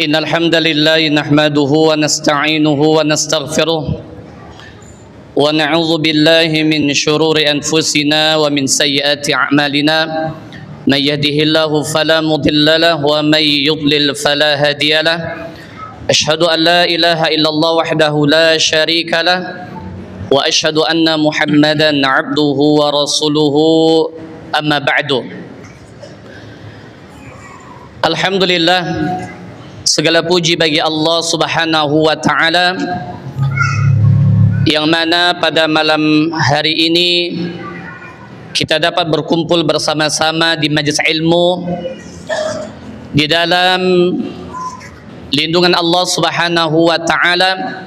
إن الحمد لله نحمده ونستعينه ونستغفره ونعوذ بالله من شرور أنفسنا ومن سيئات أعمالنا من يهده الله فلا مضل له ومن يضلل فلا هادي له أشهد أن لا إله إلا الله وحده لا شريك له وأشهد أن محمدا عبده ورسوله أما بعد. Alhamdulillah, segala puji bagi Allah Subhanahu wa Ta'ala yang mana pada malam hari ini kita dapat berkumpul bersama-sama di majlis ilmu di dalam lindungan Allah Subhanahu wa Ta'ala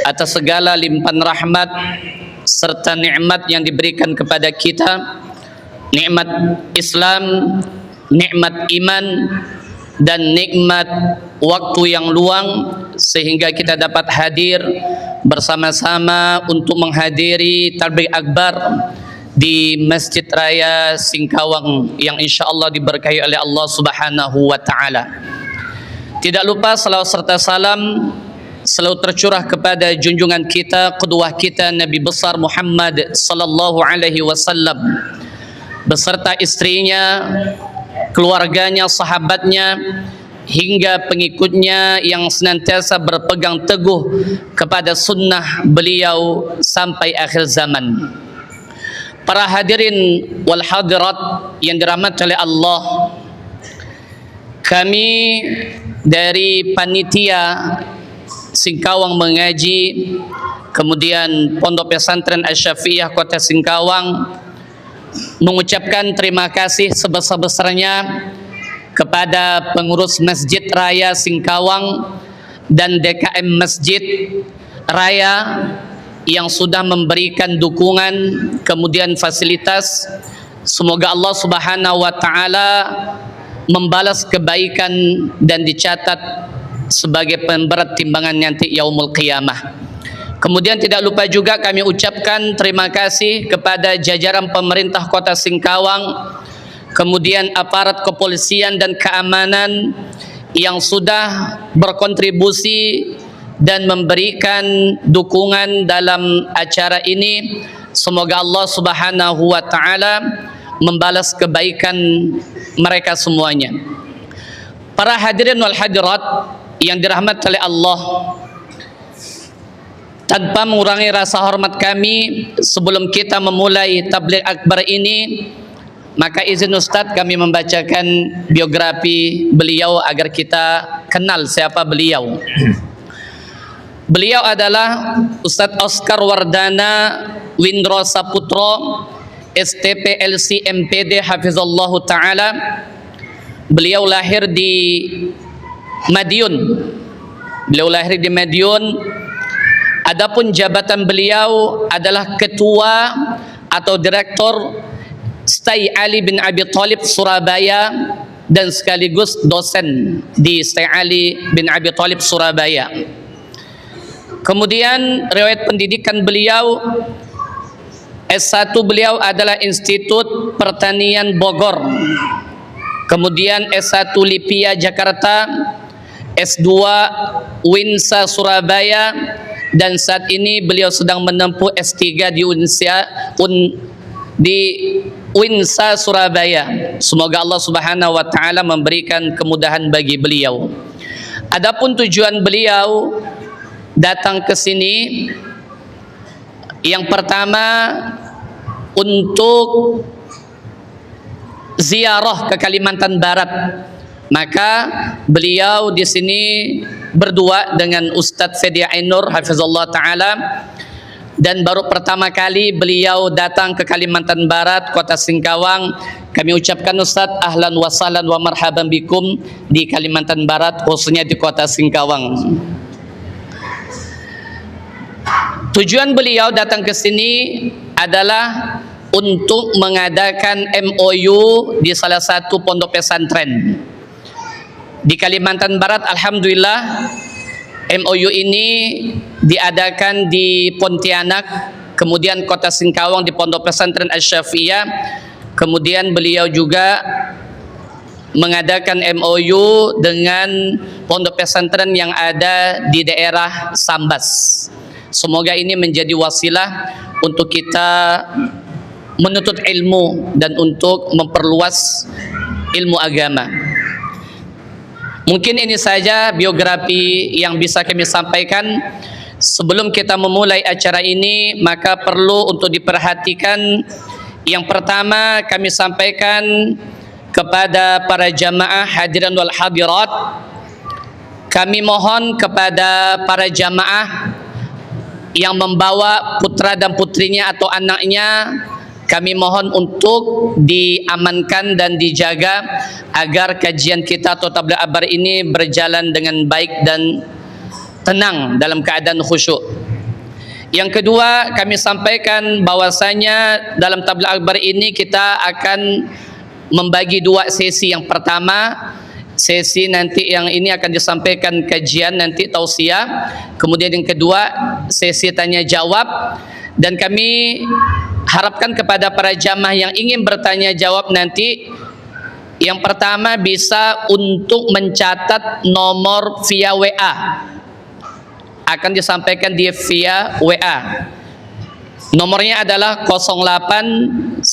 atas segala limpahan rahmat serta nikmat yang diberikan kepada kita, nikmat Islam, nikmat iman, dan nikmat waktu yang luang sehingga kita dapat hadir bersama-sama untuk menghadiri tabligh akbar di Masjid Raya Singkawang yang insyaallah diberkahi oleh Allah Subhanahu wa Ta'ala. Tidak lupa salawat serta salam selalu tercurah kepada junjungan kita, qudwah kita, Nabi besar Muhammad sallallahu alaihi wasallam beserta istrinya, keluarganya, sahabatnya, hingga pengikutnya yang senantiasa berpegang teguh kepada sunnah beliau sampai akhir zaman. Para hadirin wal hadirat yang dirahmati oleh Allah, kami dari panitia Singkawang Mengaji, kemudian Pondok Pesantren Asy-Syafi'iyah Kota Singkawang, mengucapkan terima kasih sebesar-besarnya kepada pengurus Masjid Raya Singkawang dan DKM Masjid Raya yang sudah memberikan dukungan kemudian fasilitas. Semoga Allah Subhanahu wa Ta'ala membalas kebaikan dan dicatat sebagai pemberat timbangan nanti yaumul qiyamah. Kemudian tidak lupa juga kami ucapkan terima kasih kepada jajaran pemerintah Kota Singkawang, kemudian aparat kepolisian dan keamanan yang sudah berkontribusi dan memberikan dukungan dalam acara ini. Semoga Allah Subhanahu wa Ta'ala membalas kebaikan mereka semuanya. Para hadirin wal hadirat yang dirahmati oleh Allah, tanpa mengurangi rasa hormat kami, sebelum kita memulai tabligh akbar ini, maka izin Ustadz kami membacakan biografi beliau agar kita kenal siapa beliau. Beliau adalah Ustadz Oscar Wardana Windro Saputro, STP LC MPD Hafizallahu Ta'ala. Beliau lahir di Madiun. Adapun jabatan beliau adalah ketua atau direktur Stai Ali bin Abi Thalib Surabaya dan sekaligus dosen di Stai Ali bin Abi Thalib Surabaya. Kemudian riwayat pendidikan beliau, S1 beliau adalah Institut Pertanian Bogor, kemudian S1 Lipia Jakarta, S2 Winsa Surabaya, dan saat ini beliau sedang menempuh S3 di Winsa Surabaya. Semoga Allah Subhanahu wa Ta'ala memberikan kemudahan bagi beliau. Adapun tujuan beliau datang ke sini, yang pertama untuk ziarah ke Kalimantan Barat. Maka beliau di sini berdua dengan Ustadz Fedi Ainur Hafizullah Ta'ala, dan baru pertama kali beliau datang ke Kalimantan Barat, Kota Singkawang. Kami ucapkan Ustadz ahlan wa sahlan wa marhaban bikum di Kalimantan Barat, khususnya di Kota Singkawang. Tujuan beliau datang ke sini adalah untuk mengadakan MOU di salah satu pondok pesantren di Kalimantan Barat. Alhamdulillah, MOU ini diadakan di Pontianak, kemudian Kota Singkawang di Pondok Pesantren Asy-Syafi'iyah. Kemudian beliau juga mengadakan MOU dengan pondok pesantren yang ada di daerah Sambas. Semoga ini menjadi wasilah untuk kita menuntut ilmu dan untuk memperluas ilmu agama. Mungkin ini saja biografi yang bisa kami sampaikan. Sebelum kita memulai acara ini, maka perlu untuk diperhatikan. Yang pertama kami sampaikan kepada para jamaah hadirin wal hadirat, kami mohon kepada para jamaah yang membawa putra dan putrinya atau anaknya, kami mohon untuk diamankan dan dijaga agar kajian kita atau tabligh akbar ini berjalan dengan baik dan tenang dalam keadaan khusyuk. Yang kedua, kami sampaikan bahwasanya dalam tabligh akbar ini kita akan membagi dua sesi. Yang pertama, sesi nanti yang ini akan disampaikan kajian nanti tausiah. Kemudian yang kedua, sesi tanya jawab. Dan kami harapkan kepada para jamaah yang ingin bertanya jawab nanti, yang pertama bisa untuk mencatat nomor via WA. Akan disampaikan di via WA. Nomornya adalah 0895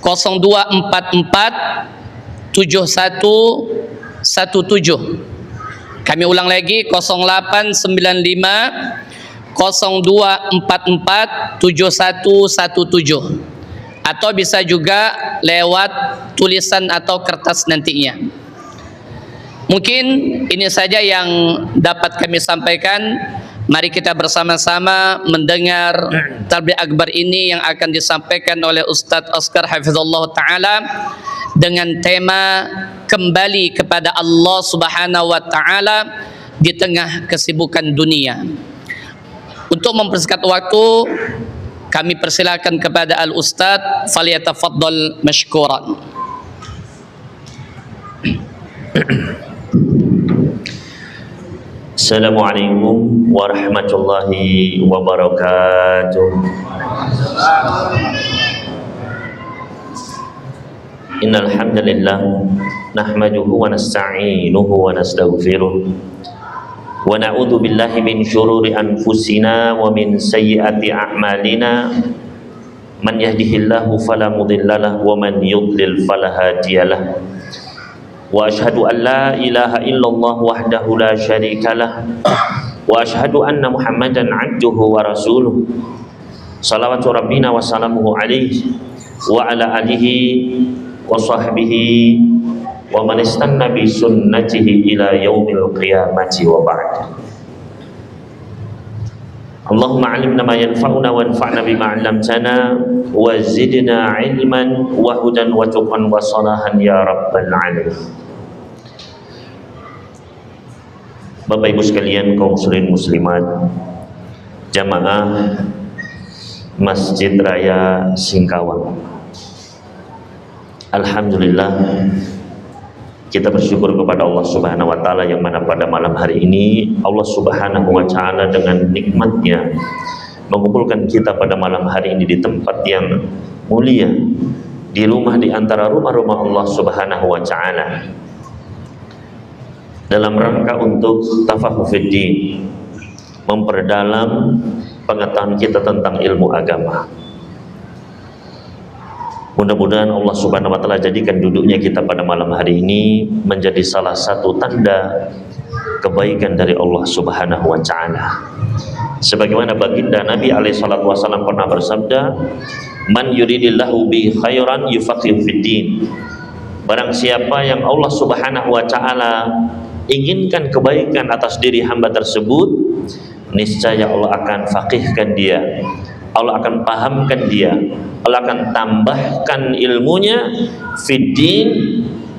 0244 7117. Kami ulang lagi, 0895 0244 7117. Atau bisa juga lewat tulisan atau kertas nantinya. Mungkin ini saja yang dapat kami sampaikan. Mari kita bersama-sama mendengar tabligh akbar ini yang akan disampaikan oleh Ustadz Oscar Hafizullah Ta'ala dengan tema kembali kepada Allah Subhanahu wa Ta'ala di tengah kesibukan dunia. Untuk mempersingkat waktu, kami persilakan kepada Al-Ustadz, falyatafaddal mashkuran. Assalamualaikum warahmatullahi wabarakatuh. Innal hamdalillah nahmaduhu wa nasta'inuhu wa nastaghfiruh wa na'udzu billahi min syururi anfusina wa min sayyiati a'malina. Man yahdihillahu fala mudhillalah wa man yudlil fala hadiyalah. Wa ashhadu an la ilaha illallah wahdahu la syarikalah wa ashhadu anna Muhammadan abduhu wa rasuluh. Salawatu rabbina wa salamuhu alaihi wa ala alihi wa sahbihi wa man istanna bi sunnatihi ila yaumil qiyamati wa ba'd. Allahumma 'allimna ma yanfa'una wanfa'na bima 'allamtana wa zidna 'ilman wa hudan wa tuqan wa salahan ya rabbal 'alamin. Bapak Ibu sekalian, kaum muslimin muslimat, jamaah Masjid Raya Singkawang, alhamdulillah kita bersyukur kepada Allah Subhanahu wa Ta'ala yang mana pada malam hari ini Allah Subhanahu wa Ta'ala dengan nikmatnya mengumpulkan kita pada malam hari ini di tempat yang mulia, di rumah di antara rumah-rumah Allah Subhanahu wa Ta'ala, dalam rangka untuk tafahuh fiddin, memperdalam pengetahuan kita tentang ilmu agama. Mudah-mudahan Allah Subhanahu wa Ta'ala jadikan duduknya kita pada malam hari ini menjadi salah satu tanda kebaikan dari Allah Subhanahu wa Ta'ala. Sebagaimana baginda Nabi alaihi salatu wasallam pernah bersabda, "Man yuridillahu bi khairan yufaqihu fiddin." Barang siapa yang Allah Subhanahu wa Ta'ala inginkan kebaikan atas diri hamba tersebut, niscaya Allah akan faqihkan dia, Allah akan pahamkan dia, Allah akan tambahkan ilmunya fiddin,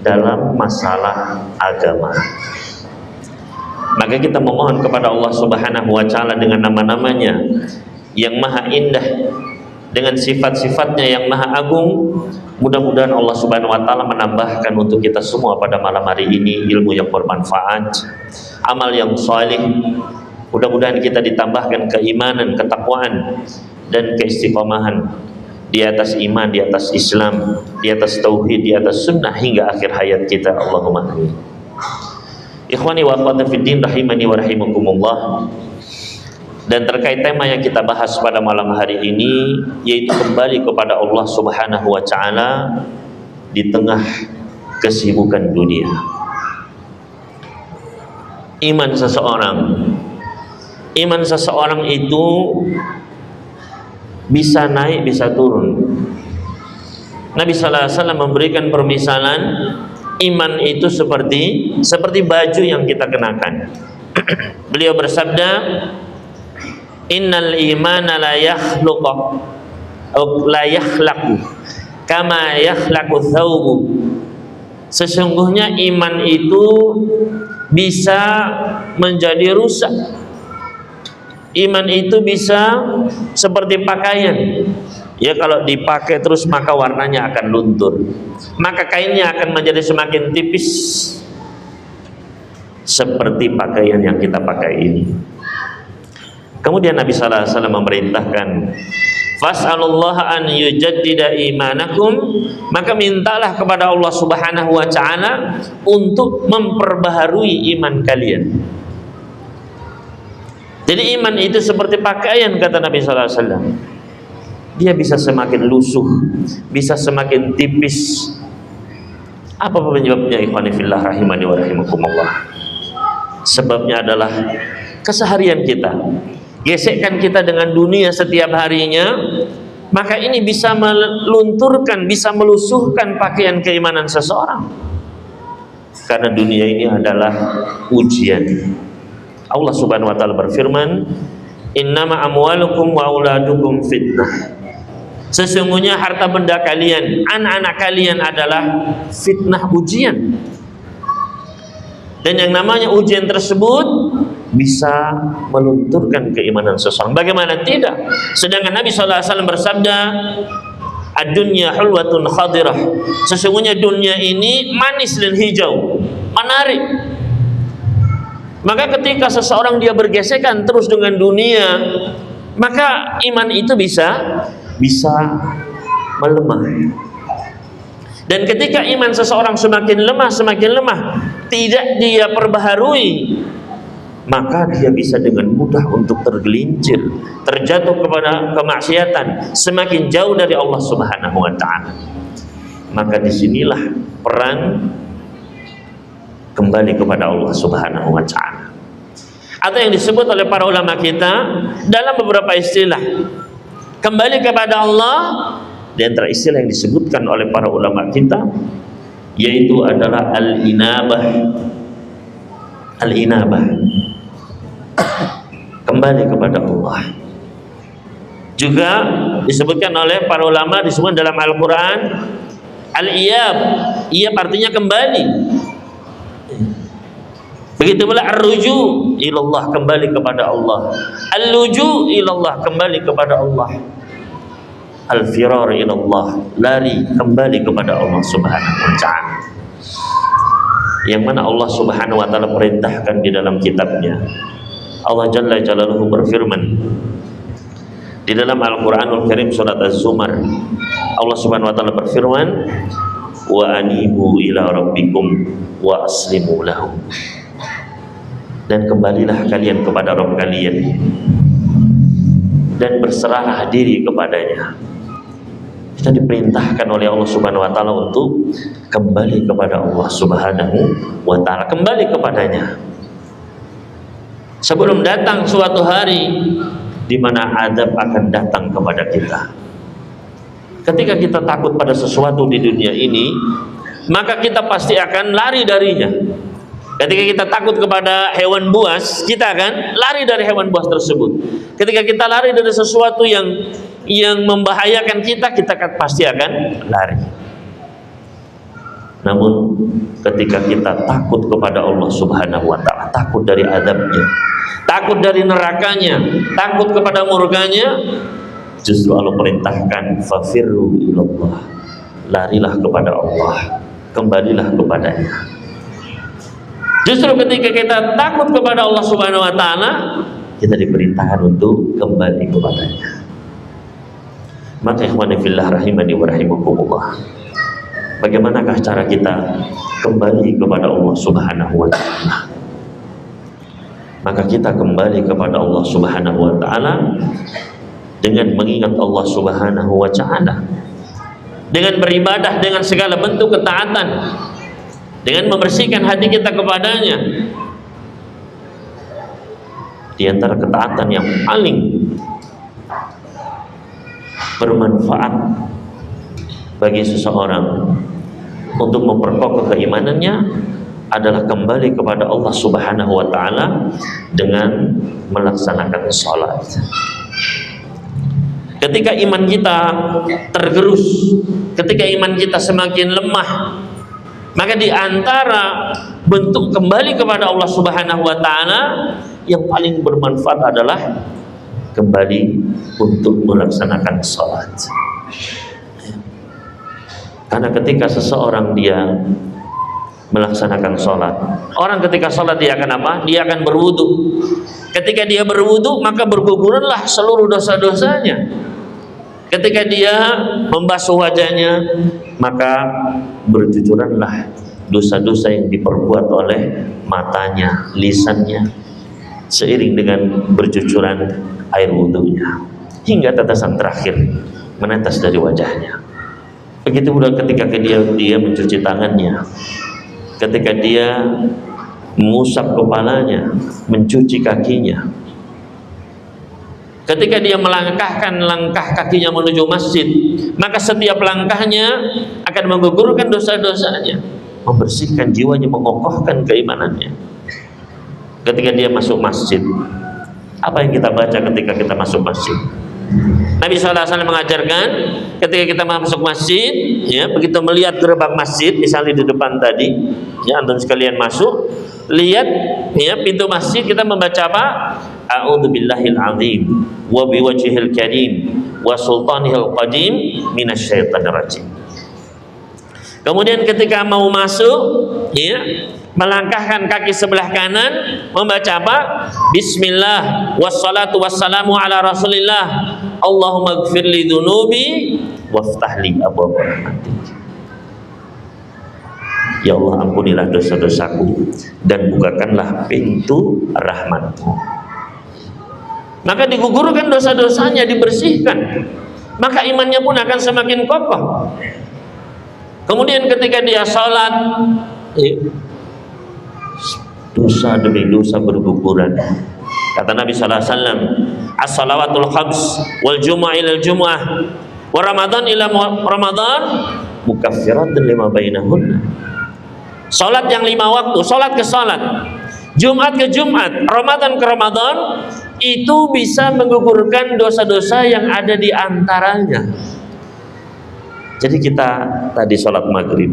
dalam masalah agama. Maka kita memohon kepada Allah Subhanahu wa Ta'ala dengan nama-namanya yang maha indah, dengan sifat-sifatnya yang maha agung, mudah-mudahan Allah Subhanahu wa Ta'ala menambahkan untuk kita semua pada malam hari ini ilmu yang bermanfaat, amal yang saleh. Mudah-mudahan kita ditambahkan keimanan, ketakwaan dan keistiqomahan. di atas iman, di atas Islam, di atas tauhid, di atas sunnah hingga akhir hayat kita. Allahumma amin. Ikhwani wa akhwati fiddin rahimani wa rahimakumullah. Dan terkait tema yang kita bahas pada malam hari ini, yaitu kembali kepada Allah Subhanahu wa taala di tengah kesibukan dunia. Iman seseorang itu bisa naik, bisa turun. Nabi sallallahu alaihi wasallam memberikan permisalan iman itu seperti baju yang kita kenakan. Beliau bersabda, innal imana la yakhluqu la yakhlaqu kama yakhlaqu thawbu. Sesungguhnya iman itu bisa menjadi rusak. Iman itu bisa seperti pakaian. Ya, kalau dipakai terus maka warnanya akan luntur, maka kainnya akan menjadi semakin tipis seperti pakaian yang kita pakai ini. Kemudian Nabi sallallahu alaihi wasallam memerintahkan, fas'alullaha an yujaddida imanakum, maka mintalah kepada Allah Subhanahu wa taala untuk memperbaharui iman kalian. Jadi iman itu seperti pakaian, kata Nabi sallallahu alaihi wasallam. Dia bisa semakin lusuh, bisa semakin tipis. Apa penyebabnya, ikhwani fillah rahimani wa rahimakumullah? Sebabnya adalah keseharian kita, gesekkan kita dengan dunia setiap harinya, maka ini bisa melunturkan, bisa melusuhkan pakaian keimanan seseorang. Karena dunia ini adalah ujian. Allah Subhanahu wa taala berfirman, innama amwalukum wa auladukum fitnah. Sesungguhnya harta benda kalian, anak-anak kalian adalah fitnah, ujian. Dan yang namanya ujian tersebut bisa melunturkan keimanan seseorang. Bagaimana tidak? Sedangkan Nabi SAW bersabda, ad-dunya hulwatun khadirah. Sesungguhnya dunia ini manis dan hijau, menarik. Maka ketika seseorang dia bergesekan terus dengan dunia, maka iman itu bisa melemah. Dan ketika iman seseorang semakin lemah, tidak dia perbaharui, maka dia bisa dengan mudah untuk tergelincir, terjatuh kepada kemaksiatan, semakin jauh dari Allah Subhanahu wa taala. Maka disinilah peran kembali kepada Allah Subhanahu wa taala, atau yang disebut oleh para ulama kita dalam beberapa istilah, kembali kepada Allah. Di antara istilah yang disebutkan oleh para ulama kita yaitu adalah al-inabah. Al-inabah, kembali kepada Allah. Juga disebutkan oleh para ulama, disebutkan dalam Al-Quran al-iyab. Iyab artinya kembali. Begitu pula ar-ruju ilallah, kembali kepada Allah. Al-luju ilallah, kembali kepada Allah. Al-firar ilallah, lari kembali kepada Allah Subhanahu wa ta'ala. Yang mana Allah Subhanahu wa ta'ala perintahkan di dalam kitabnya. Allah Jalla Jalaluhu berfirman di dalam Al-Quranul Karim surat Az-Zumar. Allah Subhanahu wa ta'ala berfirman, wa anibu ila rabbikum wa aslimu lahu. Dan kembalilah kalian kepada Rabb kalian dan berserahlah diri kepadanya. Kita diperintahkan oleh Allah Subhanahu wa taala untuk kembali kepada Allah Subhanahu wa taala, kembali kepadanya. Sebelum datang suatu hari di mana azab akan datang kepada kita. Ketika kita takut pada sesuatu di dunia ini, maka kita pasti akan lari darinya. Ketika kita takut kepada hewan buas, kita akan lari dari hewan buas tersebut. Ketika kita lari dari sesuatu yang membahayakan kita pasti akan lari. Namun ketika kita takut kepada Allah Subhanahu wa ta'ala, takut dari azabnya, takut dari nerakanya, takut kepada murkanya, justru Allah perintahkan fafirru ilallah, larilah kepada Allah, kembalilah kepadanya. Justru ketika kita takut kepada Allah Subhanahu wa ta'ala, kita diperintahkan untuk kembali kepadanya. Maka ikhwani fillah rahimani wa rahimakumullah, bagaimanakah cara kita kembali kepada Allah Subhanahu wa taala? Maka kita kembali kepada Allah Subhanahu wa taala dengan mengingat Allah Subhanahu wa taala, dengan beribadah dengan segala bentuk ketaatan, dengan membersihkan hati kita kepadanya. Di antara ketaatan yang paling bermanfaat bagi seseorang untuk memperkokoh keimanannya adalah kembali kepada Allah Subhanahu wa taala dengan melaksanakan salat. Ketika iman kita tergerus, ketika iman kita semakin lemah, maka di antara bentuk kembali kepada Allah Subhanahu wa taala yang paling bermanfaat adalah kembali untuk melaksanakan salat. Karena ketika seseorang dia melaksanakan salat, orang ketika salat dia akan apa? Dia akan berwudu. Ketika dia berwudu, maka bergugurlah seluruh dosa-dosanya. Ketika dia membasuh wajahnya, maka bercucuranlah dosa-dosa yang diperbuat oleh matanya, lisannya, seiring dengan bercucuran air wudunya, hingga tetesan terakhir menetes dari wajahnya. Begitu pula ketika dia mencuci tangannya, ketika dia mengusap kepalanya, mencuci kakinya, ketika dia melangkahkan langkah kakinya menuju masjid, maka setiap langkahnya akan menggugurkan dosa-dosanya, membersihkan jiwanya, mengokohkan keimanannya. Ketika dia masuk masjid, apa yang kita baca ketika kita masuk masjid? Nabi SAW mengajarkan ketika kita masuk masjid, ya, begitu melihat gerbang masjid, misalnya di depan tadi, ya, antum sekalian masuk, lihat, ya, pintu masjid, kita membaca apa? A'udzubillahil azim wa biwajhihil karim wa sultanihil qadim minasyaitonir rajim. Kemudian ketika mau masuk, ya, melangkahkan kaki sebelah kanan, membaca apa? Bismillah wassalatu wassalamu ala rasulillah, Allahumma gfirli dhunubi waftahli abwaab rahmatik. Ya Allah, ampunilah dosa-dosaku dan bukakanlah pintu rahmatmu. Maka digugurkan dosa-dosanya, dibersihkan, maka imannya pun akan semakin kokoh. Kemudian ketika dia sholat, dosa demi dosa berguguran. Kata Nabi sallallahu alaihi wasallam, as-salawatul khams wal jumu'ah ila jumu'ah wa ramadan ila ramadan mukaffiratun lima bainahunna. Salat yang 5 waktu, salat ke salat, Jumat ke Jumat, Ramadan ke Ramadan, itu bisa menggugurkan dosa-dosa yang ada di antaranya. Jadi kita tadi salat maghrib,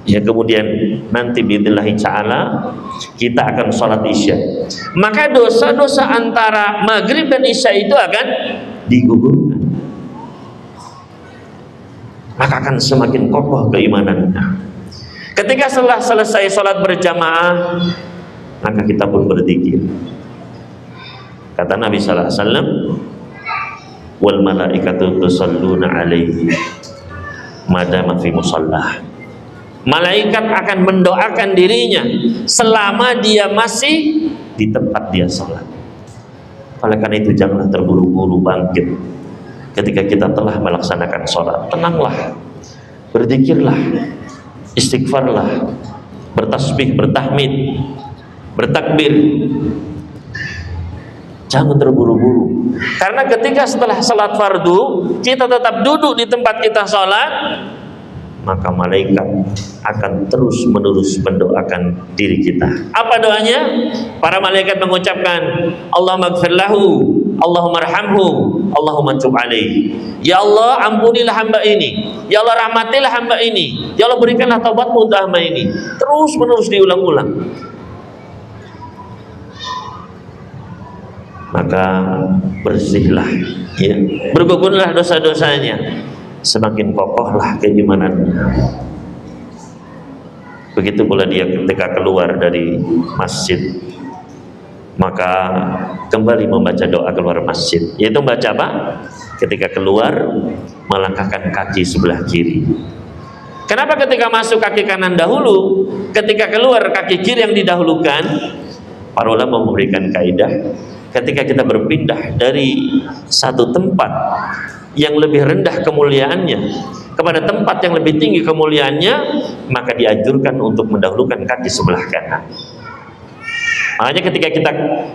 ya, kemudian nanti biidznillah ta'ala kita akan sholat isya, maka dosa-dosa antara maghrib dan isya itu akan digugurkan, maka akan semakin kokoh keimanannya. Ketika setelah selesai sholat berjamaah, maka kita pun berzikir. Kata Nabi sallallahu alaihi wasallam, wal malaikatu tusalluna alaihi madama fi musallah. Malaikat akan mendoakan dirinya selama dia masih di tempat dia sholat. Oleh karena itu janganlah terburu-buru bangkit ketika kita telah melaksanakan sholat. Tenanglah, berzikirlah, istighfarlah, bertasbih, bertahmid, bertakbir. Jangan terburu-buru. Karena ketika setelah sholat fardu kita tetap duduk di tempat kita sholat, maka malaikat akan terus menerus mendoakan diri kita. Apa doanya? Para malaikat mengucapkan, Allahumma gfir lahu, Allahumma arhamhu, Allahumma tub alaihi. Ya Allah, ampunilah hamba ini. Ya Allah, rahmatilah hamba ini. Ya Allah, berikanlah taubatmu untuk hamba ini. Terus menerus diulang-ulang. Maka bersihlah, ya, bergugurlah dosa-dosanya, semakin kokohlah keimanannya. Begitu pula dia ketika keluar dari masjid, maka kembali membaca doa keluar masjid, yaitu membaca apa? ketika keluar melangkahkan kaki sebelah kiri. Kenapa ketika masuk kaki kanan dahulu, ketika keluar kaki kiri yang didahulukan? Para ulama memberikan kaidah, ketika kita berpindah dari satu tempat yang lebih rendah kemuliaannya kepada tempat yang lebih tinggi kemuliaannya, maka dianjurkan untuk mendahulukan kaki sebelah kanan. Makanya ketika kita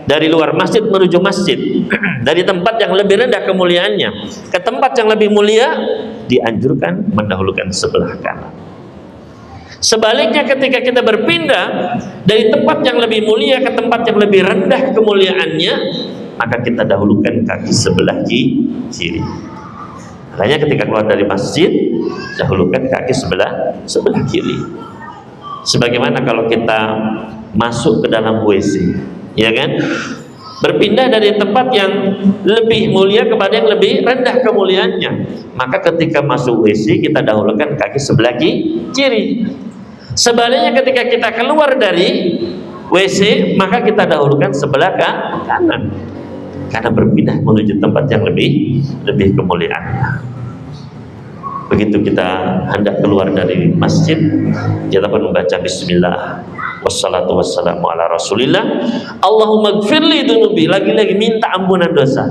dari luar masjid menuju masjid, dari tempat yang lebih rendah kemuliaannya ke tempat yang lebih mulia, dianjurkan mendahulukan sebelah kanan. Sebaliknya ketika kita berpindah dari tempat yang lebih mulia ke tempat yang lebih rendah kemuliaannya, maka kita dahulukan kaki sebelah kiri. Makanya ketika keluar dari masjid, dahulukan kaki sebelah kiri. Sebagaimana kalau kita masuk ke dalam WC, ya kan? Berpindah dari tempat yang lebih mulia kepada yang lebih rendah kemuliaannya, maka ketika masuk WC kita dahulukan kaki sebelah kiri. Sebaliknya ketika kita keluar dari WC, maka kita dahulukan sebelah kanan, karena berpindah menuju tempat yang lebih kemuliaannya. Begitu kita hendak keluar dari masjid, kita pun membaca bismillah wassalatu wassalamu ala rasulillah, Allahumma gfirli dunubi, lagi-lagi minta ampunan dosa,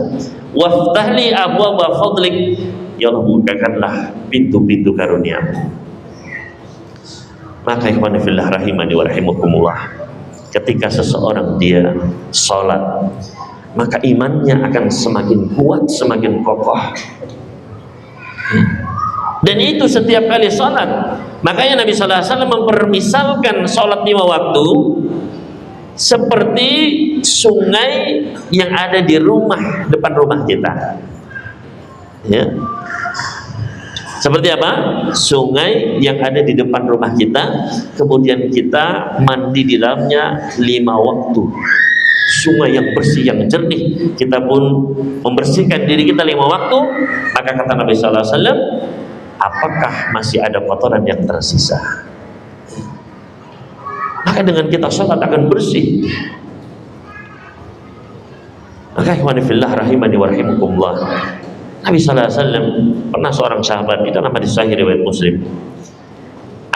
waftahli abwaaba fadlik, ya Allah bukakanlah pintu-pintu karunia-Mu. Maka ikhwan fillah rahimani wa rahimakumullah, ketika seseorang dia sholat, maka imannya akan semakin kuat, semakin kokoh. Dan itu setiap kali sholat. Makanya Nabi sallallahu alaihi wasallam mempermisalkan sholat 5 waktu seperti sungai yang ada di depan rumah kita. Ya. Seperti apa? Sungai yang ada di depan rumah kita, kemudian kita mandi di dalamnya 5 waktu. Sungai yang bersih, yang jernih, kita pun membersihkan diri kita 5 waktu. Maka kata Nabi sallallahu alaihi wasallam, apakah masih ada kotoran yang tersisa? Maka dengan kita sholat akan bersih. Maka ikhwan fillah rahimani wa rahimakumullah, Nabi sallallahu alaihi wasallam pernah seorang sahabat, itu nama di Sahih riwayat Muslim.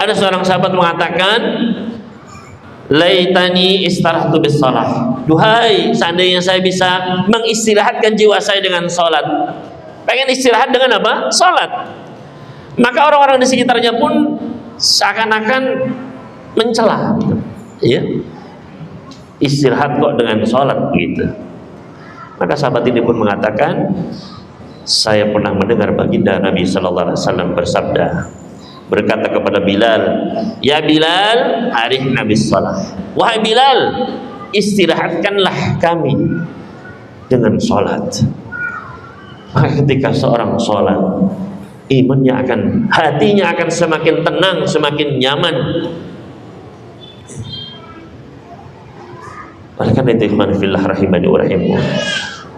Ada seorang sahabat mengatakan, laitani istarahtu bis shalah. Duhai, seandainya saya bisa mengistirahatkan jiwa saya dengan sholat. Pengen istirahat dengan apa? Sholat. Maka orang-orang di sekitarnya pun seakan-akan mencela, ya, istirahat kok dengan sholat gitu. Maka sahabat ini pun mengatakan, saya pernah mendengar baginda Nabi sallallahu alaihi wasallam bersabda, berkata kepada Bilal, ya Bilal, arihna bis shalah. Wahai Bilal, istirahatkanlah kami dengan sholat. Maka ketika seorang sholat, imannya hatinya akan semakin tenang, semakin nyaman. Oleh karena itu ikhwan fillah rahimani wa rahimakumullah,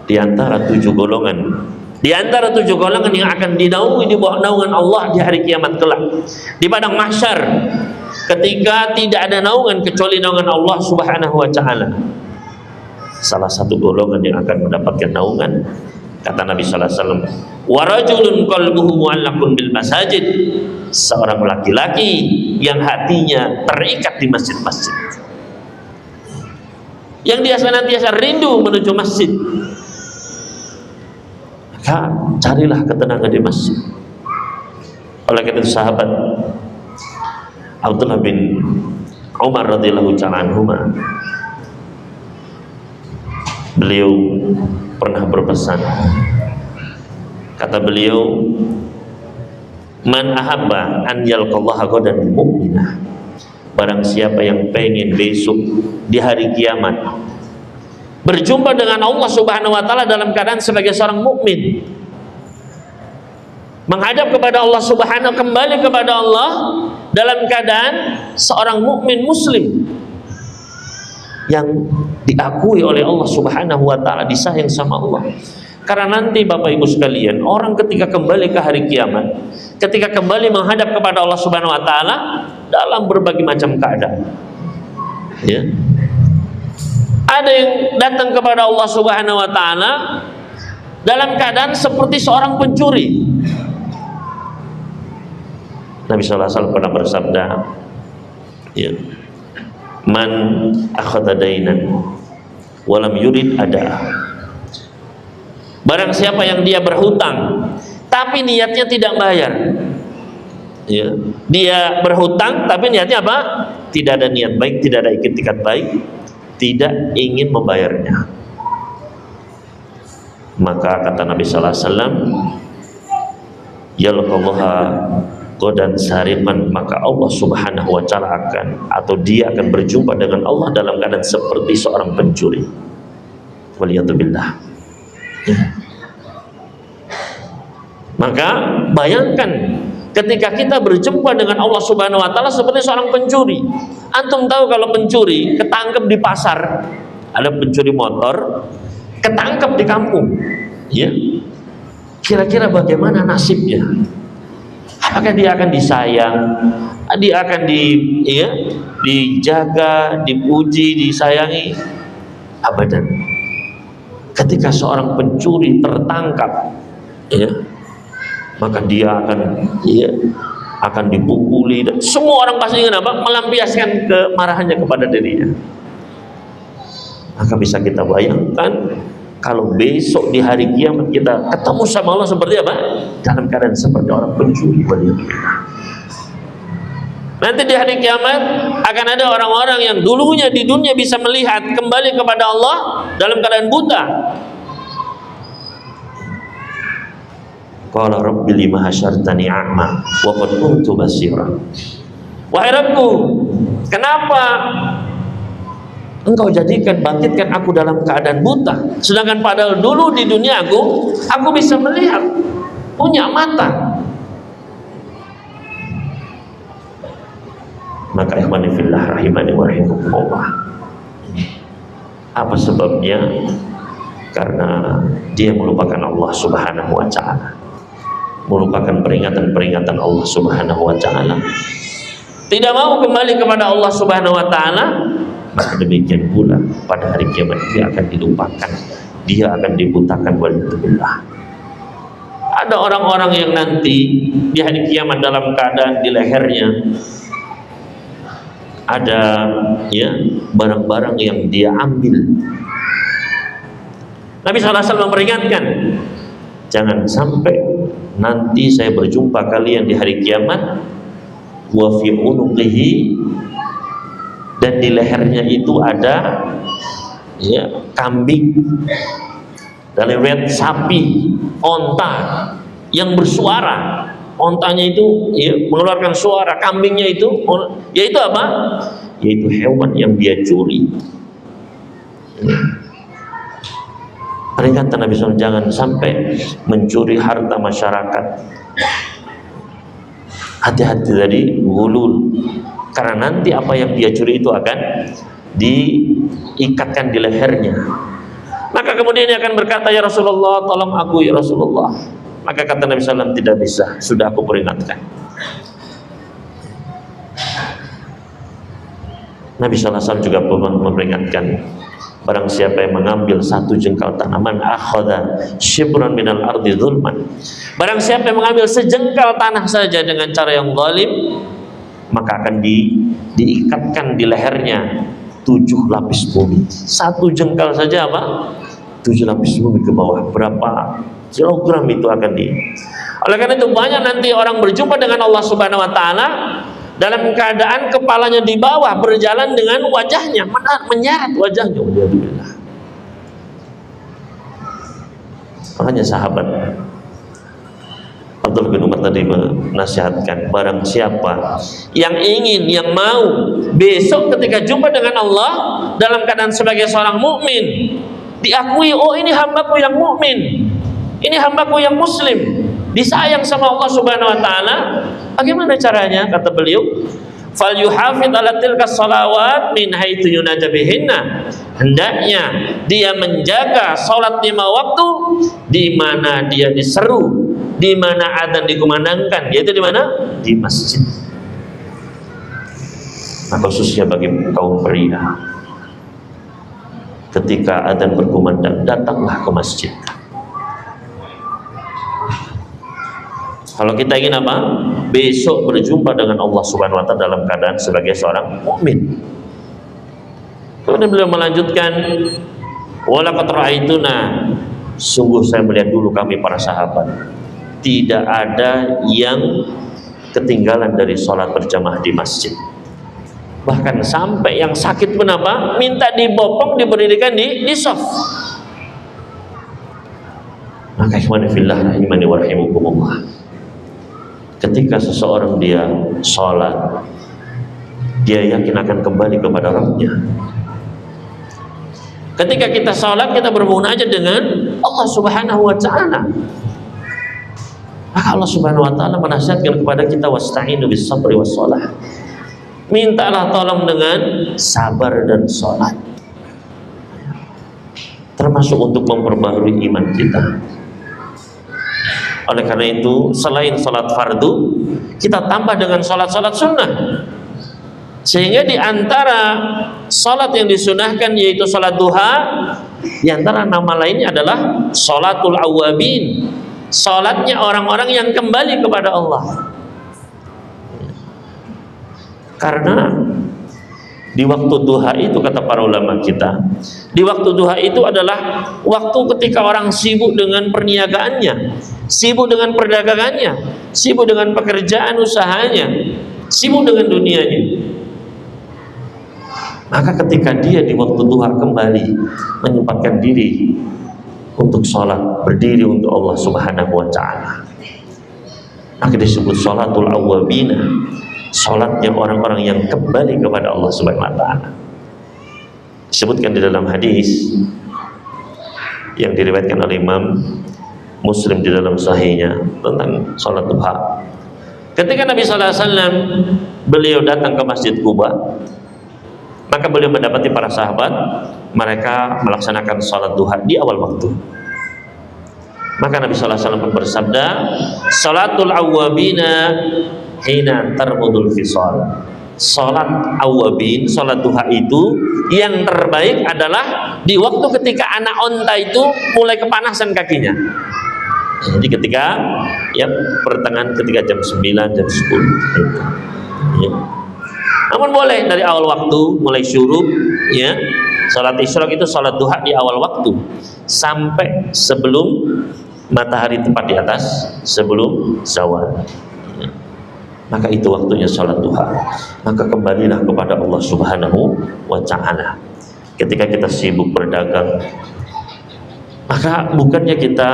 di antara 7 golongan yang akan dinaungi di bawah naungan Allah di hari kiamat kelak, di padang mahsyar, ketika tidak ada naungan kecuali naungan Allah Subhanahu wa taala. Salah satu golongan yang akan mendapatkan naungan, kata Nabi sallallahu alaihi wasallam, wa rajulun qalbuhu mu'allaqun bil masajid, seorang laki-laki yang hatinya terikat di masjid-masjid, yang dia senantiasa rindu menuju masjid. Maka carilah ketenangan di masjid. Oleh karena itu sahabat Abdullah bin Umar radhiyallahu ta'ala anhuma, beliau pernah berpesan, kata beliau, man ahabba an yalqallaha ghadan mu'minah, barang siapa yang pengen besok di hari kiamat berjumpa dengan Allah Subhanahu wa taala dalam keadaan sebagai seorang mukmin, menghadap kepada Allah Subhanahu, kembali kepada Allah dalam keadaan seorang mukmin muslim yang diakui oleh Allah Subhanahu wa taala, disayang sama Allah. Karena nanti Bapak Ibu sekalian, orang ketika kembali ke hari kiamat, ketika kembali menghadap kepada Allah Subhanahu wa taala dalam berbagai macam keadaan, ya. Ada yang datang kepada Allah Subhanahu wa taala dalam keadaan seperti seorang pencuri. Nabi SAW pernah bersabda, ya, man akhadha dainan walam yurid ada. Barang siapa yang dia berhutang tapi niatnya tidak bayar, ya, dia berhutang tapi niatnya apa? Tidak ada niat baik, tidak ada ikat baik, tidak ingin membayarnya, maka kata Nabi sallallahu alaihi wasallam, yalqallaha qadan sariman, maka Allah Subhanahu wa taala akan, atau dia akan berjumpa dengan Allah dalam keadaan seperti seorang pencuri. Waliyadzubillah. Maka bayangkan ketika kita berjumpa dengan Allah Subhanahu wa taala seperti seorang pencuri. Antum tahu kalau pencuri ketangkep di pasar, ada pencuri motor ketangkep di kampung, ya, kira-kira bagaimana nasibnya? Apakah dia akan disayang, dia akan dijaga, dipuji, disayangi? Abadan. Ketika seorang pencuri tertangkap, ya, maka dia akan dipukuli, dan semua orang pasti ingin apa? Melampiaskan kemarahannya kepada dirinya. Maka bisa kita bayangkan kalau besok di hari kiamat kita ketemu sama Allah seperti apa? Dalam keadaan seperti orang pencuri. Nanti di hari kiamat akan ada orang-orang yang dulunya di dunia bisa melihat kembali kepada Allah dalam keadaan buta. Qala rabbi lima hasyartani a'ma wa qad kuntu basira. Wahai Rabbku, kenapa Engkau bangkitkan aku dalam keadaan buta, sedangkan padahal dulu di dunia aku bisa melihat, punya mata. Maka ikhwani fillah rahimani wa rahimakumullah, apa sebabnya? Karena dia melupakan Allah Subhanahu wa taala, melupakan peringatan-peringatan Allah Subhanahu wa taala, tidak mau kembali kepada Allah Subhanahu wa taala. Maka demikian pula pada hari kiamat dia akan dilupakan, dia akan dibutakan. Waliyadzubillah. Ada orang-orang yang nanti di hari kiamat dalam keadaan di lehernya ada, ya, barang-barang yang dia ambil. Nabi SAW memperingatkan, jangan sampai nanti saya berjumpa kalian di hari kiamat wa fi unuqihi, dan di lehernya itu ada, ya, kambing, dan riwayat sapi, onta yang bersuara. Ontanya itu, ya, mengeluarkan suara, kambingnya itu, yaitu apa? Yaitu hewan yang dia curi. Peringatan Nabi SAW, jangan sampai mencuri harta masyarakat. Hati-hati dari gulul, karena nanti apa yang dia curi itu akan diikatkan di lehernya. Maka kemudian dia akan berkata, ya Rasulullah, tolong aku ya Rasulullah. Maka kata Nabi SAW, tidak bisa, sudah aku peringatkan. Nabi SAW juga memperingatkan, barang siapa yang mengambil satu jengkal tanaman, akhadha shibran minal ardi zulman, barang siapa yang mengambil sejengkal tanah saja dengan cara yang zalim, maka akan diikatkan di lehernya 7 lapis bumi. Satu jengkal saja apa? 7 lapis bumi ke bawah. Berapa kilogram itu akan Oleh karena itu banyak nanti orang berjumpa dengan Allah Subhanahu wa taala dalam keadaan kepalanya di bawah, berjalan dengan wajahnya menyeret wajahnya. Alhamdulillah. Makanya sahabat Abdullah bin Umar tadi menasihatkan, barang siapa yang ingin, yang mau besok ketika jumpa dengan Allah dalam keadaan sebagai seorang mukmin, diakui, oh ini hambaku yang mukmin, ini hambaku yang muslim, disayang sama Allah Subhanahu wa taala. Bagaimana caranya? Kata beliau, fal yuhafid ala tilka salawat min haitsu yunaja bihinna. Hendaknya dia menjaga salat 5 waktu di mana dia diseru, di mana adzan dikumandangkan, yaitu di mana? Di masjid. Nah, khususnya bagi kaum pria, ketika adzan berkumandang, datanglah ke masjid. Kalau kita ingin apa? Besok berjumpa dengan Allah Subhanahu wa taala dalam keadaan sebagai seorang mukmin. Kemudian beliau melanjutkan, walaqad ra'aituna, sungguh saya melihat dulu kami para sahabat, tidak ada yang ketinggalan dari sholat berjamaah di masjid. Bahkan sampai yang sakit pun apa? Minta dibopong, diberdirikan di shaf. Maka ikhwani fillah rahimani wa rahimakumullah, ketika seseorang dia sholat, dia yakin akan kembali kepada Rabbnya. Ketika kita sholat, kita bermunajat dengan Allah Subhanahu wa ta'ala. Maka Allah Subhanahu wa ta'ala menasihatkan kepada kita, wasta'inu bis sabri was shalah. Mintalah tolong dengan sabar dan sholat, termasuk untuk memperbaharui iman kita. Oleh karena itu, selain sholat fardu, kita tambah dengan sholat-sholat sunnah. Sehingga di antara sholat yang disunahkan yaitu sholat duha, di antara nama lainnya adalah sholatul awwabin, sholatnya orang-orang yang kembali kepada Allah. Karena di waktu duha itu, kata para ulama kita, di waktu duha itu adalah waktu ketika orang sibuk dengan perniagaannya, sibuk dengan perdagangannya, sibuk dengan pekerjaan usahanya, sibuk dengan dunianya. Maka ketika dia di waktu duha kembali menyempatkan diri untuk sholat, berdiri untuk Allah Subhanahu wa ta'ala, maka disebut sholatul awwabina, sholatnya orang-orang yang kembali kepada Allah Subhanahu wa ta'ala. Disebutkan di dalam hadis yang diriwayatkan oleh Imam Muslim di dalam sahihnya tentang sholat duha. Ketika Nabi SAW beliau datang ke Masjid Quba, maka beliau mendapati para sahabat mereka melaksanakan sholat duha di awal waktu. Maka Nabi SAW pun bersabda, sholatul awwabina hina tarmudul fisal. Sholat awwabin, sholat duha itu yang terbaik adalah di waktu ketika anak onta itu mulai kepanasan kakinya. Jadi ketika pertengahan, ketika jam 9, jam 10 ya. Namun boleh dari awal waktu mulai syuruk ya. Salat isyraq itu salat duha di awal waktu sampai sebelum matahari tepat di atas, sebelum zawal ya. Maka itu waktunya salat duha. Maka kembalilah kepada Allah Subhanahu wa ta'ala. Ketika kita sibuk berdagang, maka bukannya kita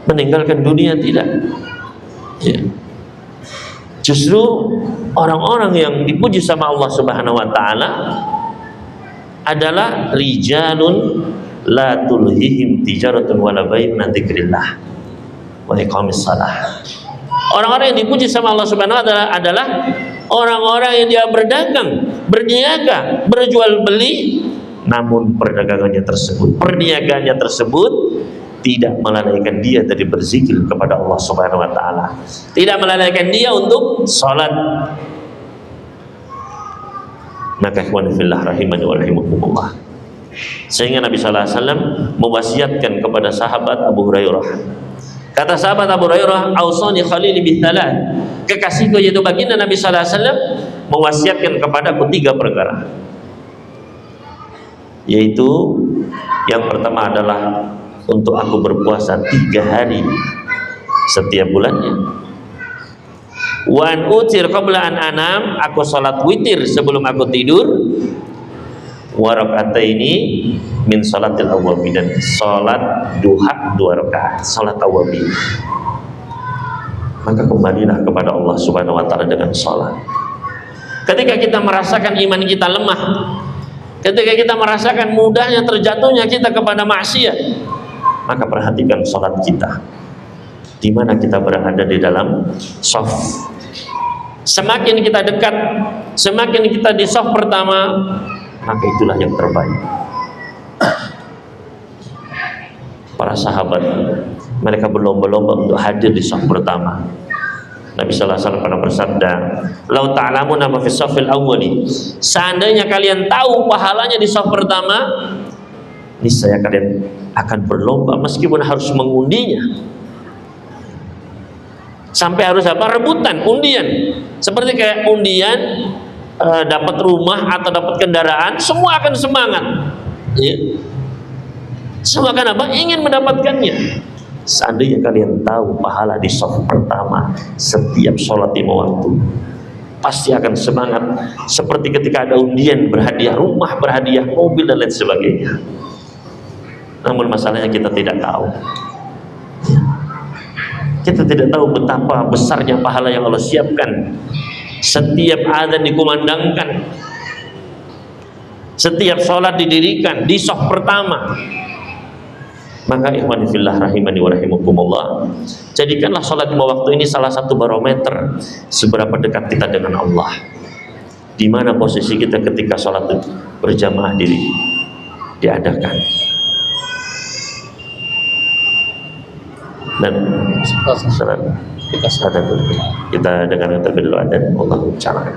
meninggalkan dunia, tidak ya. Justru orang-orang yang dipuji sama Allah Subhanahu wa ta'ala adalah rijalun la tulhihim tijaratun wala bai'un an dzikrillah wa iqamis shalah. Orang-orang yang dipuji sama Allah Subhanahu wa ta'ala adalah orang-orang yang dia berdagang, berniaga, berjual beli, namun perdagangannya tersebut, perniagaannya tersebut tidak melalaikan dia dari berzikir kepada Allah Subhanahu wa ta'ala, tidak melalaikan dia untuk salat. Maka ikhwan fillah rahimani wa rahimakumullah, sehingga Nabi sallallahu alaihi wasallam mewasiatkan kepada sahabat Abu Hurairah. Kata sahabat Abu Hurairah, "Ausani khalili bi thalath." Kekasihku yaitu baginda Nabi sallallahu alaihi wasallam mewasiatkan kepadaku 3 perkara. Yaitu yang pertama adalah untuk aku berpuasa 3 hari setiap bulannya. Wan utir qabla an anam, aku salat witir sebelum aku tidur. Wa raka'ataini min salatil awwabin, dan salat duha 2 rakaat, salat awwabin. Maka kembalilah kepada Allah Subhanahu wa ta'ala dengan salat. Ketika kita merasakan iman kita lemah, ketika kita merasakan mudahnya terjatuhnya kita kepada maksiat, maka perhatikan sholat kita, di mana kita berada di dalam shaf. Semakin kita dekat, semakin kita di shaf pertama, maka itulah yang terbaik. Para sahabat mereka berlomba-lomba untuk hadir di shaf pertama. Nabi sallallahu alaihi wasallam pernah bersabda, "Lau ta'lamuna ma fi shafil awwali." Seandainya kalian tahu pahalanya di shaf pertama, niscaya kalian akan berlomba meskipun harus mengundinya. Sampai harus apa? Rebutan, undian. Seperti kayak undian dapat rumah atau dapat kendaraan, semua akan semangat. Ya. Semua akan apa? Ingin mendapatkannya. Seandainya kalian tahu pahala di shaf pertama setiap sholat 5 waktu, pasti akan semangat. Seperti ketika ada undian, berhadiah rumah, berhadiah mobil dan lain sebagainya. Namun masalahnya kita tidak tahu. Kita tidak tahu betapa besarnya pahala yang Allah siapkan. Setiap adzan dikumandangkan, setiap sholat didirikan di shaf pertama. Maka ikhwani fillah rahimani wa rahimakumullah, jadikanlah sholat 5 waktu ini salah satu barometer seberapa dekat kita dengan Allah. Di mana posisi kita ketika sholat berjamaah diadakan. Dan salat kita dengan terlebih dahulu adzan. Allahu a'lam.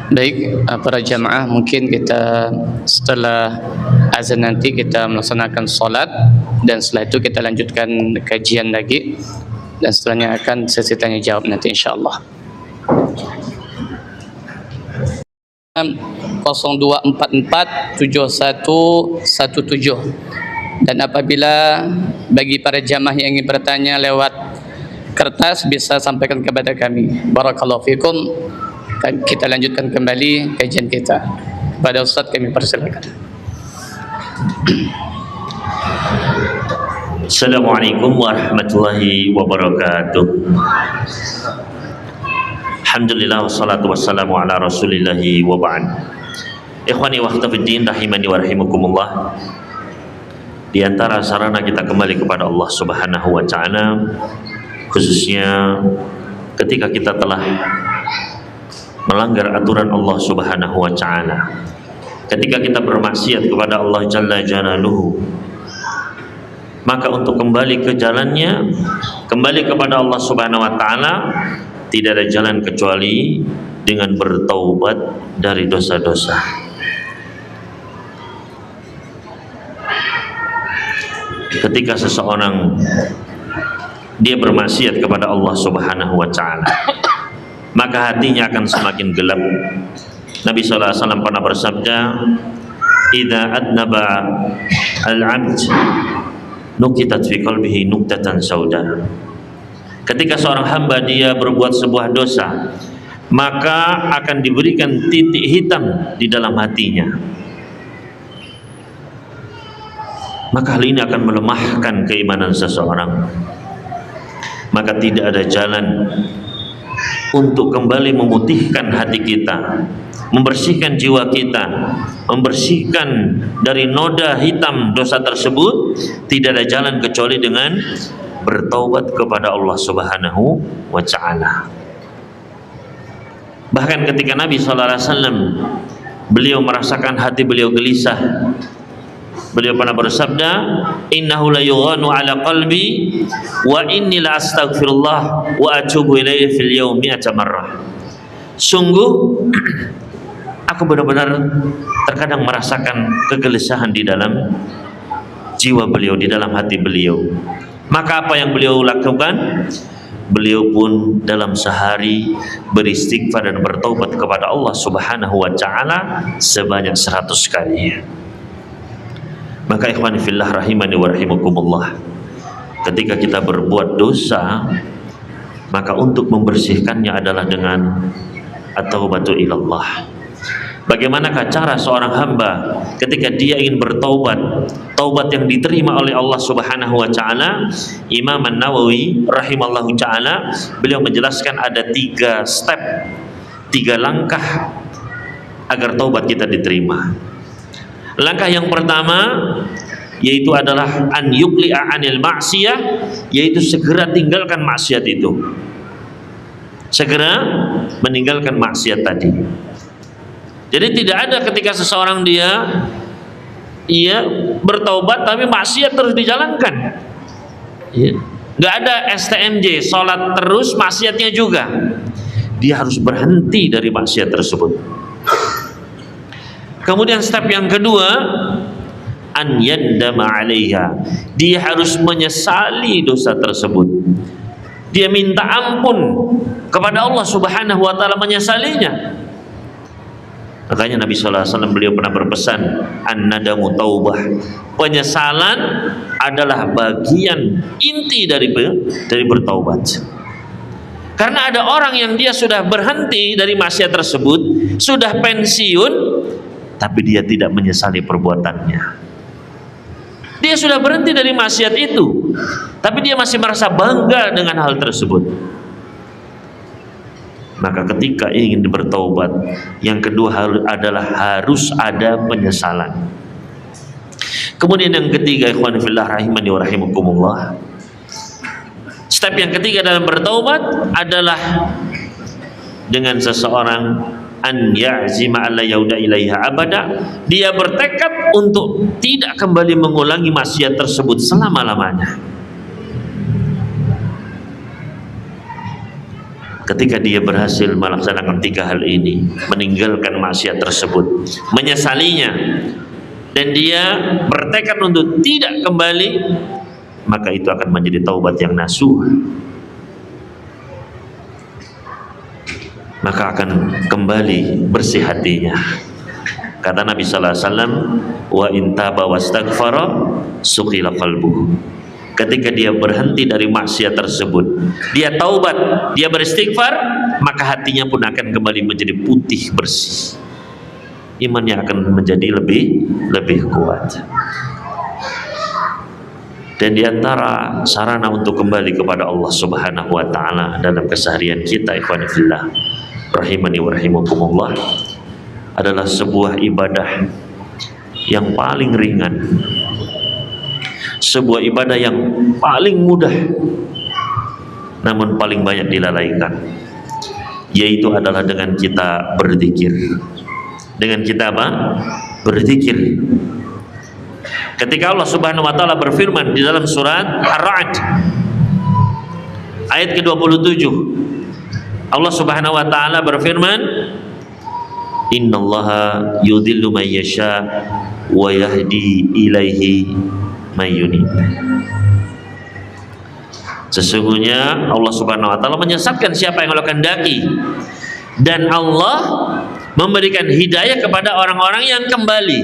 Baik, para jamaah, mungkin kita setelah azan nanti kita melaksanakan sholat, dan setelah itu kita lanjutkan kajian lagi, dan setelahnya akan sesi tanya jawab nanti insyaallah. 02447117, dan apabila bagi para jamaah yang ingin bertanya lewat kertas bisa sampaikan kepada kami. Barakallahu fikum. Kita lanjutkan kembali kajian kita. Pada Ustaz kami persilakan. Assalamualaikum warahmatullahi wabarakatuh. Alhamdulillah wassalatu wassalamu ala rasulillahi wa ba'd. Ikhwani wa akhwati rahimani wa rahimakumullah. Di antara sarana kita kembali kepada Allah Subhanahu wa taala, khususnya ketika kita telah melanggar aturan Allah Subhanahu wa taala, ketika kita bermaksiat kepada Allah Jalla Jalaluhu, maka untuk kembali ke jalannya, kembali kepada Allah Subhanahu wa taala, tidak ada jalan kecuali dengan bertaubat dari dosa-dosa. Ketika seseorang dia bermaksiat kepada Allah Subhanahu wa taala, maka hatinya akan semakin gelap. Nabi sallallahu alaihi wasallam pernah bersabda, "Idza adnaba al-'abd nukitat fi qalbihi nuktatan sauda." Ketika seorang hamba dia berbuat sebuah dosa, maka akan diberikan titik hitam di dalam hatinya. Maka hal ini akan melemahkan keimanan seseorang. Maka tidak ada jalan untuk kembali memutihkan hati kita, membersihkan jiwa kita, membersihkan dari noda hitam dosa tersebut. Tidak ada jalan kecuali dengan bertaubat kepada Allah Subhanahu wa taala. Bahkan ketika Nabi sallallahu alaihi wasallam beliau merasakan hati beliau gelisah, beliau pernah bersabda, "Innahu la yughanu ala qalbi wa inni la astaghfirullah wa atubu ilaihi fil yaumi mi'ata marrah." Sungguh aku benar-benar terkadang merasakan kegelisahan di dalam jiwa beliau, di dalam hati beliau. Maka apa yang beliau lakukan? Beliau pun dalam sehari beristighfar dan bertaubat kepada Allah Subhanahu wa taala sebanyak 100 kali. Maka ikhwani fillah rahimani wa rahimakumullah, ketika kita berbuat dosa, maka untuk membersihkannya adalah dengan at-taubatu ilallah. Bagaimanakah cara seorang hamba ketika dia ingin bertaubat, taubat yang diterima oleh Allah Subhanahu wa taala? Imam An-Nawawi rahimallahu taala beliau menjelaskan ada 3 step, 3 langkah agar taubat kita diterima. Langkah yang pertama yaitu adalah an yuqli'a anil ma'siyah, yaitu segera tinggalkan maksiat itu. Segera meninggalkan maksiat tadi. Jadi tidak ada ketika seseorang dia bertaubat tapi maksiat terus dijalankan. Gak ada STMJ, sholat terus maksiatnya juga. Dia harus berhenti dari maksiat tersebut. Kemudian step yang kedua, an yandama 'alaiha. Dia harus menyesali dosa tersebut. Dia minta ampun kepada Allah Subhanahu wa taala, menyesalinya. Makanya Nabi sallallahu alaihi wasallam beliau pernah berpesan, an-nadamu taubah. Penyesalan adalah bagian inti dari bertaubat. Karena ada orang yang dia sudah berhenti dari maksiat tersebut, sudah pensiun, tapi dia tidak menyesali perbuatannya. Dia sudah berhenti dari maksiat itu, tapi dia masih merasa bangga dengan hal tersebut. Maka ketika ingin bertaubat, yang kedua adalah harus ada penyesalan. Kemudian yang ketiga, ikhwan fillah rahimani wa rahimakumullah, step yang ketiga dalam bertaubat adalah dengan seseorang an ya'zima alla yauda ilaiha abada. Dia bertekad untuk tidak kembali mengulangi maksiat tersebut selama-lamanya. Ketika dia berhasil melaksanakan tiga hal ini, meninggalkan maksiat tersebut, menyesalinya, dan dia bertekad untuk tidak kembali, maka itu akan menjadi taubat yang nasuh. Maka akan kembali bersih hatinya. Kata Nabi sallallahu alaihi wasallam, wa in taba wastaghfara suqila qalbuhu. Ketika dia berhenti dari maksiat tersebut, dia taubat, dia beristighfar, maka hatinya pun akan kembali menjadi putih bersih. Imannya akan menjadi lebih kuat. Dan diantara sarana untuk kembali kepada Allah Subhanahu wa taala dalam keseharian kita, ikhwan fillah rahimani wa rahimakumullah, adalah sebuah ibadah yang paling ringan, sebuah ibadah yang paling mudah namun paling banyak dilalaikan, yaitu adalah dengan kita berzikir. Dengan kita apa? Berzikir. Ketika Allah Subhanahu wa taala berfirman di dalam surat Ar-Ra'd ayat ke-27, Allah Subhanahu wa taala berfirman, innallaha yudhillu may yasha wa yahdi ilaihi may yunib. Sesungguhnya Allah Subhanahu wa taala menyesatkan siapa yang Allah kehendaki, dan Allah memberikan hidayah kepada orang-orang yang kembali.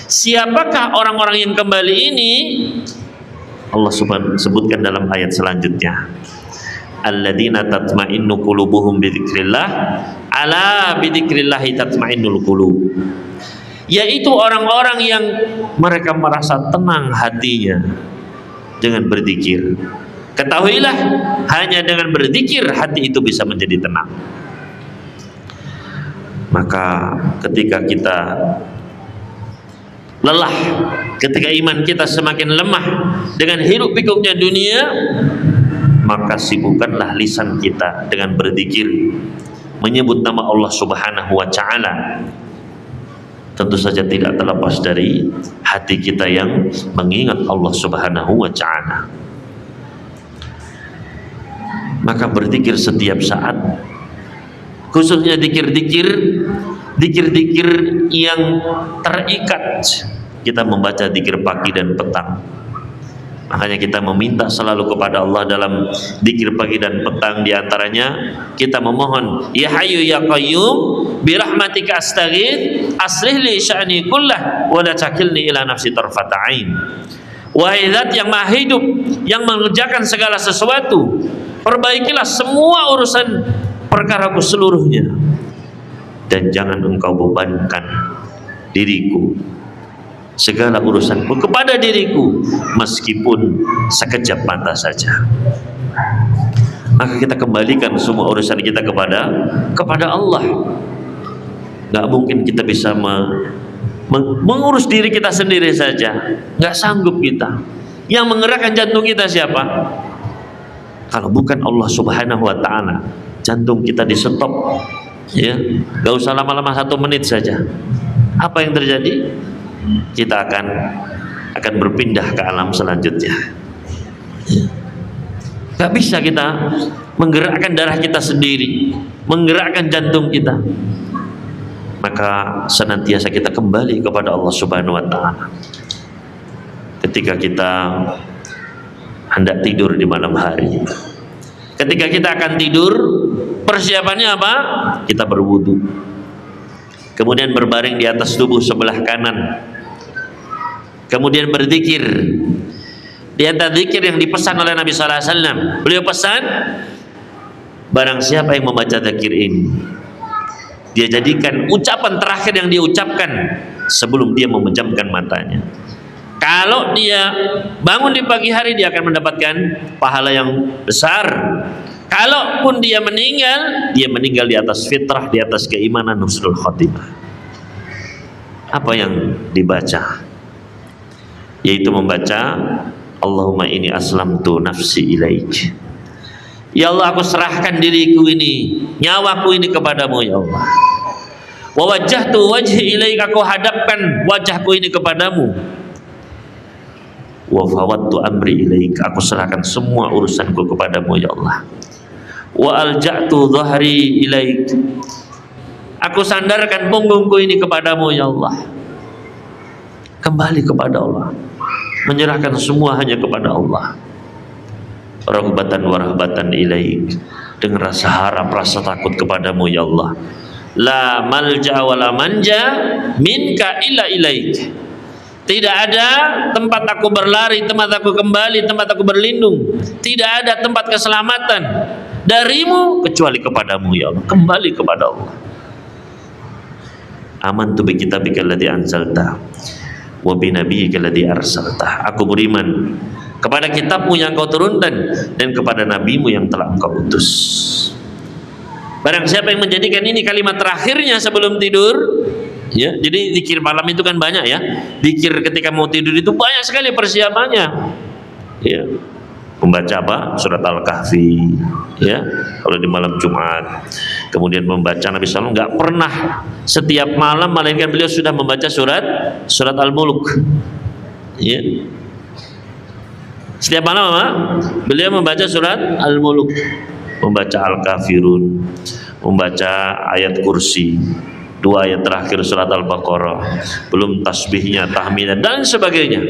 Siapakah orang-orang yang kembali ini? Allah Subhanahu sebutkan dalam ayat selanjutnya, alladzina tatma'innu qulubuhum bidzikrillah, ala bidzikrillah tatma'innul qulub. Yaitu orang-orang yang mereka merasa tenang hatinya dengan berzikir. Ketahuilah, hanya dengan berzikir hati itu bisa menjadi tenang. Maka ketika kita lelah, ketika iman kita semakin lemah dengan hiruk pikuknya dunia, maka sibukkanlah lisan kita dengan berzikir, menyebut nama Allah Subhanahu wa taala. Tentu saja tidak terlepas dari hati kita yang mengingat Allah Subhanahu wa taala. Maka berzikir setiap saat, khususnya zikir-zikir yang terikat. Kita membaca zikir pagi dan petang. Makanya kita meminta selalu kepada Allah dalam zikir pagi dan petang. Di antaranya kita memohon, ya hayyu ya qayyum bi rahmatika astaghits aslih li sya'ni kullah wa la takilni ila nafsi tarfata ain. Wahai Zat yang Maha Hidup, yang mengerjakan segala sesuatu, perbaikilah semua urusan perkaraku seluruhnya, dan jangan engkau bebankan diriku, segala urusanku kepada diriku, meskipun sekejap mata saja. Maka kita kembalikan semua urusan kita kepada Allah. Gak mungkin kita bisa mengurus diri kita sendiri saja, gak sanggup kita. Yang menggerakkan jantung kita siapa? Kalau bukan Allah Subhanahu wa ta'ala, jantung kita di stop, ya, gak usah lama-lama 1 menit saja. Apa yang terjadi? Kita akan berpindah ke alam selanjutnya. Gak bisa kita menggerakkan darah kita sendiri, menggerakkan jantung kita. maka senantiasa kita kembali kepada Allah Subhanahu wa taala. Ketika kita hendak tidur di malam hari, ketika kita akan tidur, persiapannya apa? Kita berwudu, kemudian berbaring di atas tubuh sebelah kanan, kemudian berzikir. Di antara zikir yang dipesan oleh Nabi sallallahu alaihi wasallam, beliau pesan, barang siapa yang membaca zikir ini, dia jadikan ucapan terakhir yang dia ucapkan sebelum dia memejamkan matanya. Kalau dia bangun di pagi hari, dia akan mendapatkan pahala yang besar. Kalaupun dia meninggal di atas fitrah, di atas keimanan, husnul khotimah. Apa yang dibaca? Yaitu membaca, Allahumma inni aslamtu nafsi ilaik. Ya Allah, aku serahkan diriku ini, nyawaku ini kepadamu ya Allah. Wa wajjahtu wajhi ilaik, aku hadapkan wajahku ini kepadamu. Wa fawwadtu amri ilaik, aku serahkan semua urusanku kepadamu ya Allah. Wa alja'tu dhahri ilaik, aku sandarkan punggungku ini kepadamu ya Allah. Kembali kepada Allah, menyerahkan semua hanya kepada Allah. Raghbatan wa rahbatan ilaik, dengan rasa harap, rasa takut kepadamu ya Allah. La malja wa la manja minka illa ilaik, tidak ada tempat aku berlari, tempat aku kembali, tempat aku berlindung, tidak ada tempat keselamatan darimu kecuali kepadamu ya Allah. Kembali kepada Allah. Amantu bi kitabika alladzi anzalta wa bi nabiyyika alladzi arsalta, aku beriman kepada kitabmu yang kau turunkan dan kepada nabimu yang telah engkau utus. Barang siapa yang menjadikan ini kalimat terakhirnya sebelum tidur, ya, jadi zikir malam itu kan banyak ya. Zikir ketika mau tidur itu banyak sekali persiapannya. Ya. Membaca apa? Surat Al-Kahfi, ya, kalau di malam Jumat. Kemudian membaca, Nabi SAW nggak pernah setiap malam melainkan beliau sudah membaca surat Al-Mulk. Ya. Setiap malam apa? Beliau membaca surat Al-Mulk, membaca Al-Kafirun, membaca ayat kursi, 2 ayat terakhir surat Al-Baqarah, belum tasbihnya, tahmidnya dan sebagainya.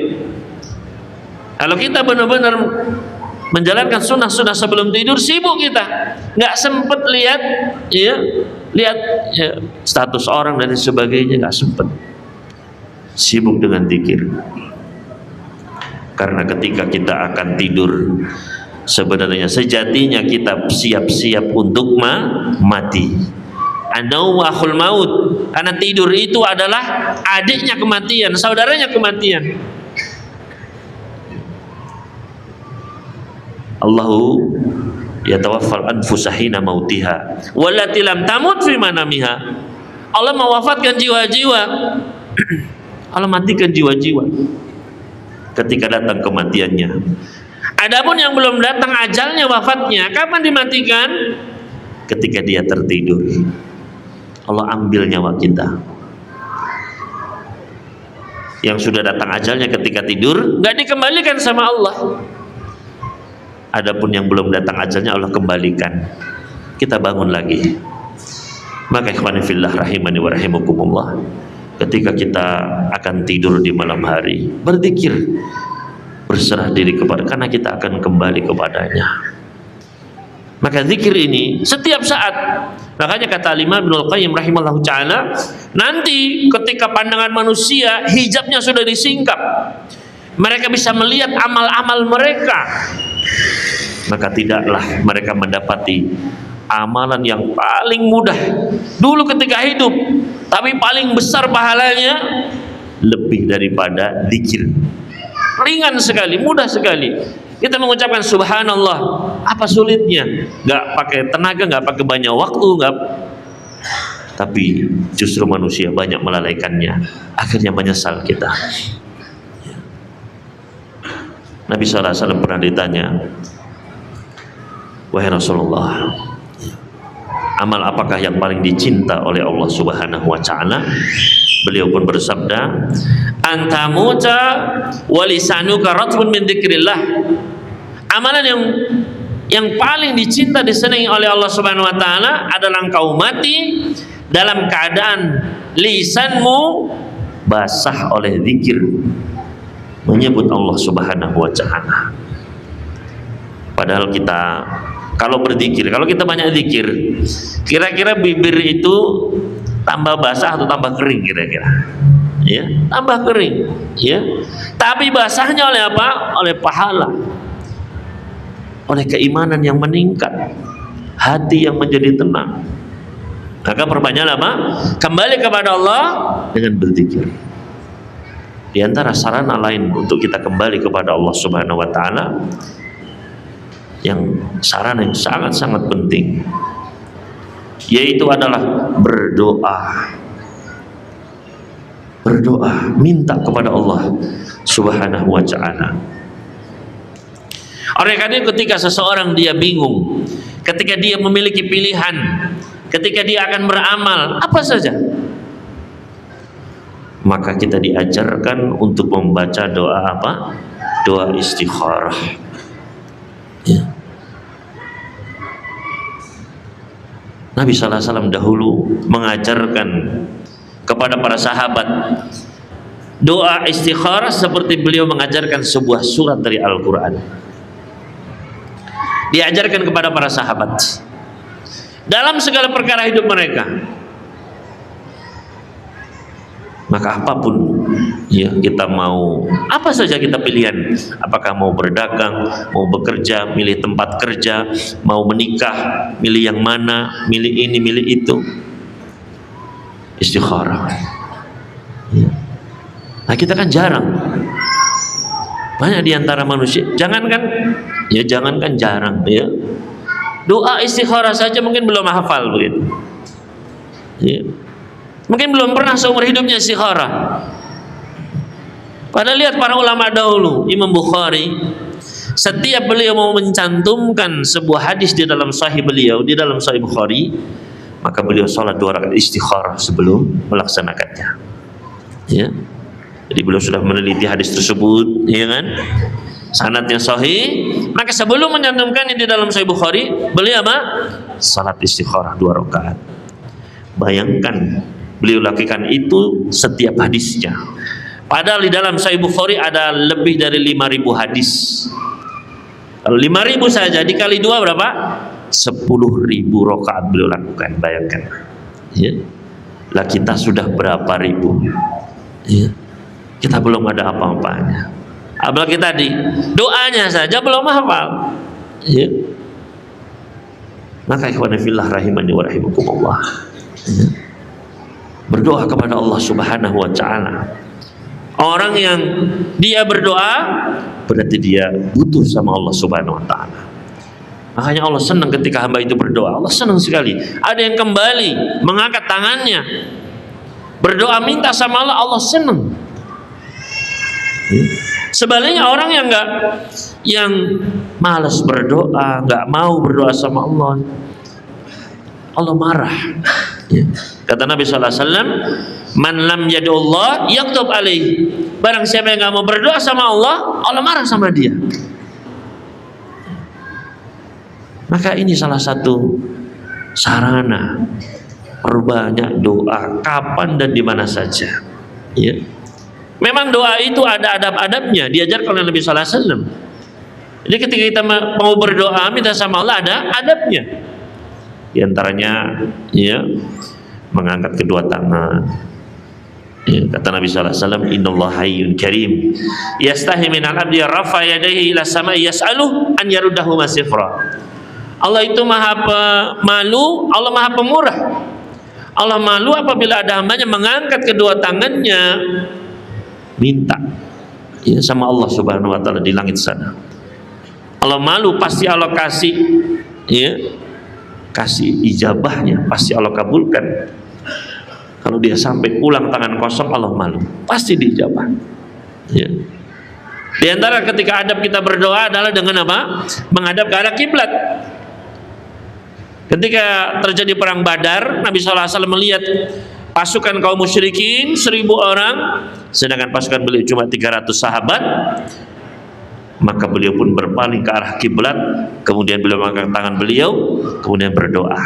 Kalau kita benar-benar menjalankan sunnah-sunnah sebelum tidur, sibuk kita, nggak sempet lihat ya, status orang dan sebagainya, nggak sempet. Sibuk dengan zikir. Karena ketika kita akan tidur, sebenarnya sejatinya kita siap-siap untuk mati. An-naum akhul maut, karena tidur itu adalah adiknya kematian, saudaranya kematian. Allahu yatawaffal anfusa hina mautiha wallati lam tamut fi manamiha. Allah mewafatkan jiwa-jiwa, Allah matikan jiwa-jiwa ketika datang kematiannya. Adapun yang belum datang ajalnya, wafatnya, kapan dimatikan? Ketika dia tertidur. Allah ambil nyawa kita. Yang sudah datang ajalnya ketika tidur, nggak dikembalikan sama Allah. Adapun yang belum datang ajalnya, Allah kembalikan. Kita bangun lagi. Maka ikhwani fillah rahimani wa rahimakumullah, ketika kita akan tidur di malam hari, berzikir, berserah diri kepada, karena kita akan kembali kepadanya. Maka zikir ini setiap saat. Makanya kata Imam Ibnul Qayyim rahimahullahu ta'ala, nanti ketika pandangan manusia hijabnya sudah disingkap, mereka bisa melihat amal-amal mereka, maka tidaklah mereka mendapati amalan yang paling mudah dulu ketika hidup, tapi paling besar pahalanya lebih daripada zikir. Ringan sekali, mudah sekali. Kita mengucapkan subhanallah, apa sulitnya? Nggak pakai tenaga, nggak pakai banyak waktu, nggak. Tapi justru manusia banyak melalaikannya, akhirnya menyesal kita. Nabi SAW pernah ditanya, wahai Rasulullah, amal apakah yang paling dicinta oleh Allah Subhanahu wa ta'ala? Beliau pun bersabda, antamuta walisanuka ratbun min dzikrillah. Amalan yang paling dicinta, disenangi oleh Allah Subhanahu wa taala adalah engkau mati dalam keadaan lisanmu basah oleh zikir, menyebut Allah Subhanahu wa Ta'ala. Padahal kita kalau berzikir, kalau kita banyak zikir, kira-kira bibir itu tambah basah atau tambah kering kira-kira? Ya, tambah kering, ya. Tapi basahnya oleh apa? Oleh pahala, oleh keimanan yang meningkat, hati yang menjadi tenang. Maka perbanyaklah apa? Kembali kepada Allah dengan berzikir. Di antara sarana lain untuk kita kembali kepada Allah Subhanahu wa Ta'ala, yang sarana yang sangat-sangat penting, yaitu adalah berdoa. Berdoa, minta kepada Allah Subhanahu wa Ta'ala. Oleh karena ketika seseorang dia bingung, ketika dia memiliki pilihan, ketika dia akan beramal apa saja, maka kita diajarkan untuk membaca doa apa? Doa istikharah. Ya. Nabi SAW dahulu mengajarkan kepada para sahabat doa istikharah seperti beliau mengajarkan sebuah surat dari Al-Quran. Diajarkan kepada para sahabat dalam segala perkara hidup mereka. Maka apapun ya kita mau, apa saja kita pilihan, apakah mau berdagang, mau bekerja, milih tempat kerja, mau menikah, milih yang mana, milih ini, milih itu, istikharah. Ya. Nah kita kan jarang, banyak diantara manusia, jangankan jarang ya, doa istikharah saja mungkin belum hafal begitu. Ya. Mungkin belum pernah seumur hidupnya istikharah. Padahal lihat para ulama dahulu, Imam Bukhari, setiap beliau mau mencantumkan sebuah hadis di dalam sahih beliau, di dalam sahih Bukhari, maka beliau salat 2 rakaat istikharah sebelum melaksanakannya. Ya. Jadi beliau sudah meneliti hadis tersebut, ya kan? Sanadnya sahih, maka sebelum mencantumkannya di dalam sahih Bukhari, beliau apa? Salat istikharah 2 rakaat. Bayangkan beliau lakukan itu setiap hadisnya. Padahal di dalam Sahih Bukhari ada lebih dari 5.000 hadis. Kalau 5.000 saja dikali 2 berapa? 10.000 rakaat beliau lakukan. Bayangkan. Ya. Lah kita sudah berapa ribu? Ya. Kita belum ada apa-apanya. Apalagi tadi doanya saja belum hafal. Ya. Maka ikhwan fillah rahimani wa rahimakumullah. Ya. Berdoa kepada Allah Subhanahu wa Ta'ala. Orang yang dia berdoa berarti dia butuh sama Allah Subhanahu wa Ta'ala. Makanya Allah senang ketika hamba itu berdoa. Allah senang sekali. Ada yang kembali mengangkat tangannya berdoa minta sama Allah, Allah senang. Sebaliknya orang yang malas berdoa, nggak mau berdoa sama Allah, Allah marah. Ya. Kata Nabi SAW, man lam yad'ullah yaktub alaih. Barang siapa yang nggak mau berdoa sama Allah, Allah marah sama dia. Maka ini salah satu sarana perbanyak doa kapan dan di mana saja. Ya. Memang doa itu ada adab-adabnya, diajarkan oleh Nabi SAW. Jadi ketika kita mau berdoa minta sama Allah ada adabnya. Di antaranya ya mengangkat kedua tangan. Ya, kata Nabi sallallahu alaihi wasallam, "Innallaha hayyun karim, yastahi minal abdi rafa yadayhi ila samai yas'aluhu an yaruddahu masifra." Allah itu maha pemalu, Allah maha pemurah. Allah malu apabila ada hambanya mengangkat kedua tangannya minta ya sama Allah Subhanahu wa Ta'ala di langit sana. Allah malu, pasti Allah kasih ya, kasih ijabahnya, pasti Allah kabulkan. Kalau dia sampai pulang tangan kosong, Allah malu, pasti diijabah. Ya. Di antara ketika adab kita berdoa adalah dengan apa? Menghadap ke arah kiblat. Ketika terjadi perang Badar, Nabi SAW melihat pasukan kaum musyrikin 1.000 orang, sedangkan pasukan beliau cuma 300 sahabat. Maka beliau pun berpaling ke arah kiblat, kemudian beliau mengangkat tangan beliau, kemudian berdoa.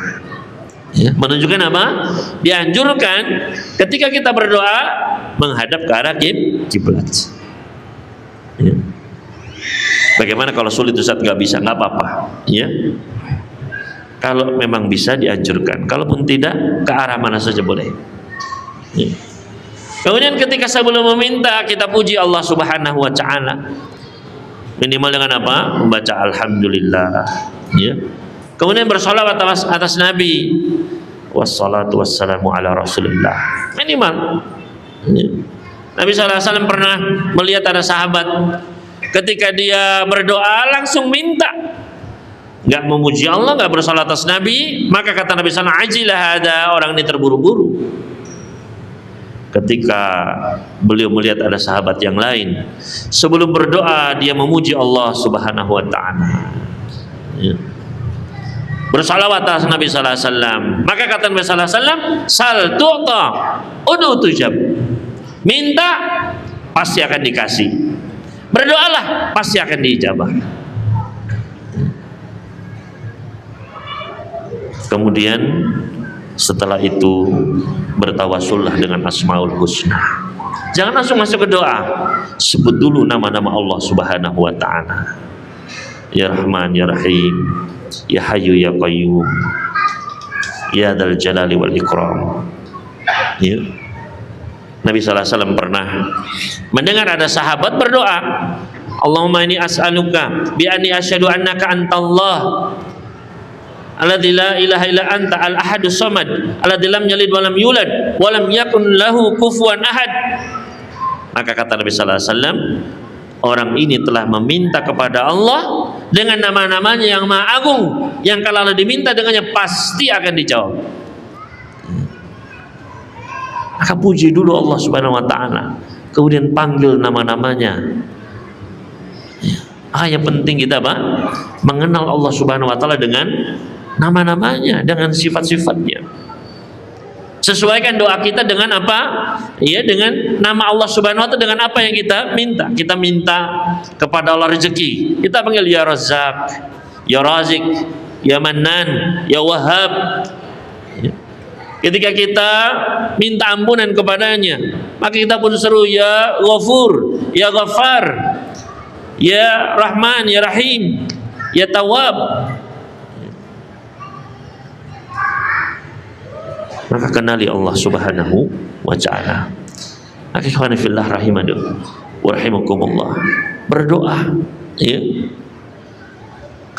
Ya, menunjukkan apa? Dianjurkan ketika kita berdoa menghadap ke arah kiblat. Ya. Bagaimana kalau sulit Ustaz? Nggak bisa, nggak apa-apa. Ya. Kalau memang bisa dianjurkan, kalaupun tidak ke arah mana saja boleh. Ya. Kemudian ketika sebelum meminta kita puji Allah Subhanahu Wa Taala. Minimal dengan apa? Membaca Alhamdulillah. Ya. Kemudian bersolawat atas Nabi. Wassalatu wassalamu ala Rasulillah. Minimal. Ya. Nabi SAW pernah melihat ada sahabat ketika dia berdoa langsung minta, nggak memuji Allah, nggak bersolawat atas Nabi, maka kata Nabi SAW, ajilah ada orang ini terburu-buru. Ketika beliau melihat ada sahabat yang lain sebelum berdoa dia memuji Allah Subhanahu Wa Taala. Ya. Bersalawat atas Nabi sallallahu alaihi wasallam. Maka kata Nabi sallallahu alaihi wasallam, "Sal tu'ta, ud'u tujab." Minta pasti akan dikasih. Berdoalah pasti akan diijabah. Kemudian setelah itu bertawasullah dengan Asmaul Husna. Jangan langsung masuk ke doa. Sebut dulu nama-nama Allah Subhanahu Wa Taala. Ya Rahman, Ya Rahim, Ya Hayyu Ya Qayyum, Ya Dzal Jalali wal Ikram. Ya. Nabi sallallahu alaihi wasallam pernah mendengar ada sahabat berdoa, Allahumma inni as'aluka bi anni asyhadu annaka antallah alladzi la ilaha illa anta al-ahadus samad alladzi lam yalid wa lam yulad wa lam yakun lahu kufuwan ahad. Maka kata Nabi sallallahu alaihi wasallam, orang ini telah meminta kepada Allah dengan nama-namanya yang maha agung, yang kalau diminta dengannya pasti akan dijawab. Maka puji dulu Allah Subhanahu Wa Taala, kemudian panggil nama-namanya. Yang penting kita apa? Mengenal Allah Subhanahu Wa Taala dengan nama-namanya, dengan sifat-sifatnya. Sesuaikan doa kita dengan apa? Ya, dengan nama Allah Subhanahu Wa Taala, dengan apa yang kita minta. Kita minta kepada Allah rezeki, kita panggil Ya Razzaq, Ya Razik, Ya Mannan, Ya Wahhab. Ketika kita minta ampunan kepadanya, maka kita pun seru Ya Ghafur, Ya Ghaffar, Ya Rahman, Ya Rahim, Ya Tawwab. Maka kenali Allah Subhanahu Wa Ta'ala. Maka ikhwani fillah rahimadu wa rahimakumullah, berdoa ya.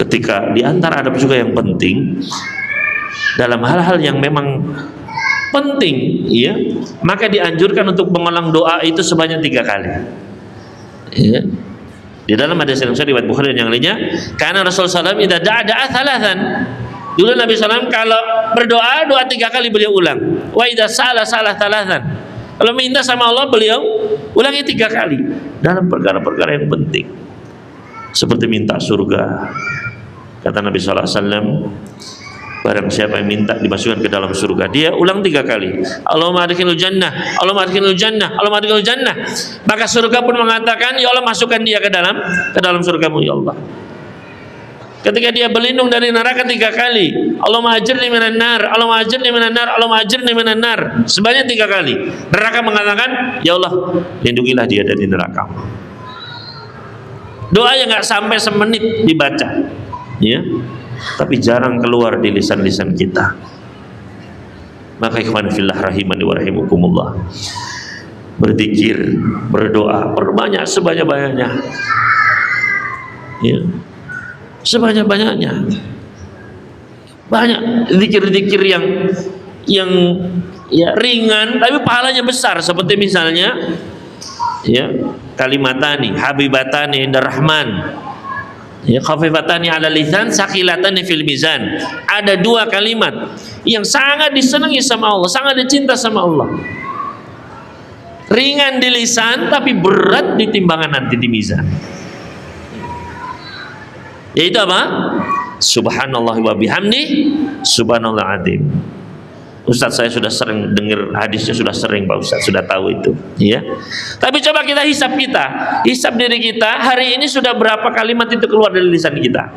Ketika di antara adab juga yang penting dalam hal-hal yang memang penting ya, maka dianjurkan untuk mengulang doa itu sebanyak 3 kali ya. Di dalam hadis yang sahih riwayat Bukhari dan yang lainnya, karena Rasulullah SAW idza da'a thalathan. Dulu Nabi SAW kalau berdoa 3 kali beliau ulang. Wa idza salah thalathan. Kalau minta sama Allah beliau ulangi 3 kali dalam perkara-perkara yang penting. Seperti minta surga. Kata Nabi SAW, barang siapa yang minta dimasukkan ke dalam surga, dia ulang 3 kali. Allahumma adkhilul jannah, Allahumma adkhilul jannah, Allahumma adkhilul jannah. Maka surga pun mengatakan, ya Allah masukkan dia ke dalam surgamu ya Allah. Ketika dia berlindung dari neraka 3 kali, Allahumma ajirni minan nar, Allahumma ajirni minan nar, Allahumma ajirni minan nar, sebanyak 3 kali. Neraka mengatakan, ya Allah lindungilah dia dari neraka. Doa yang nggak sampai semenit dibaca, ya, tapi jarang keluar di lisan-lisan kita. Maka ikhwan fillah rahimani wa rahimakumullah, berzikir, berdoa, perbanyak sebanyak-banyaknya ya, sebanyak-banyaknya. Banyak zikir-zikir yang ya ringan tapi pahalanya besar, seperti misalnya ya kalimatani habibatani indar rahman, ya khafifatani ala lisan saqilatani fil mizan. Ada 2 kalimat yang sangat disenangi sama Allah, sangat dicinta sama Allah, ringan di lisan tapi berat di timbangan nanti di mizan. Yaitu apa? Subhanallah wa bihamdi subhanallah azim. Ustaz saya sudah sering dengar hadisnya, sudah sering Pak Ustaz, sudah tahu itu ya. Tapi coba kita hisap diri kita, hari ini sudah berapa kalimat itu keluar dari lisan kita?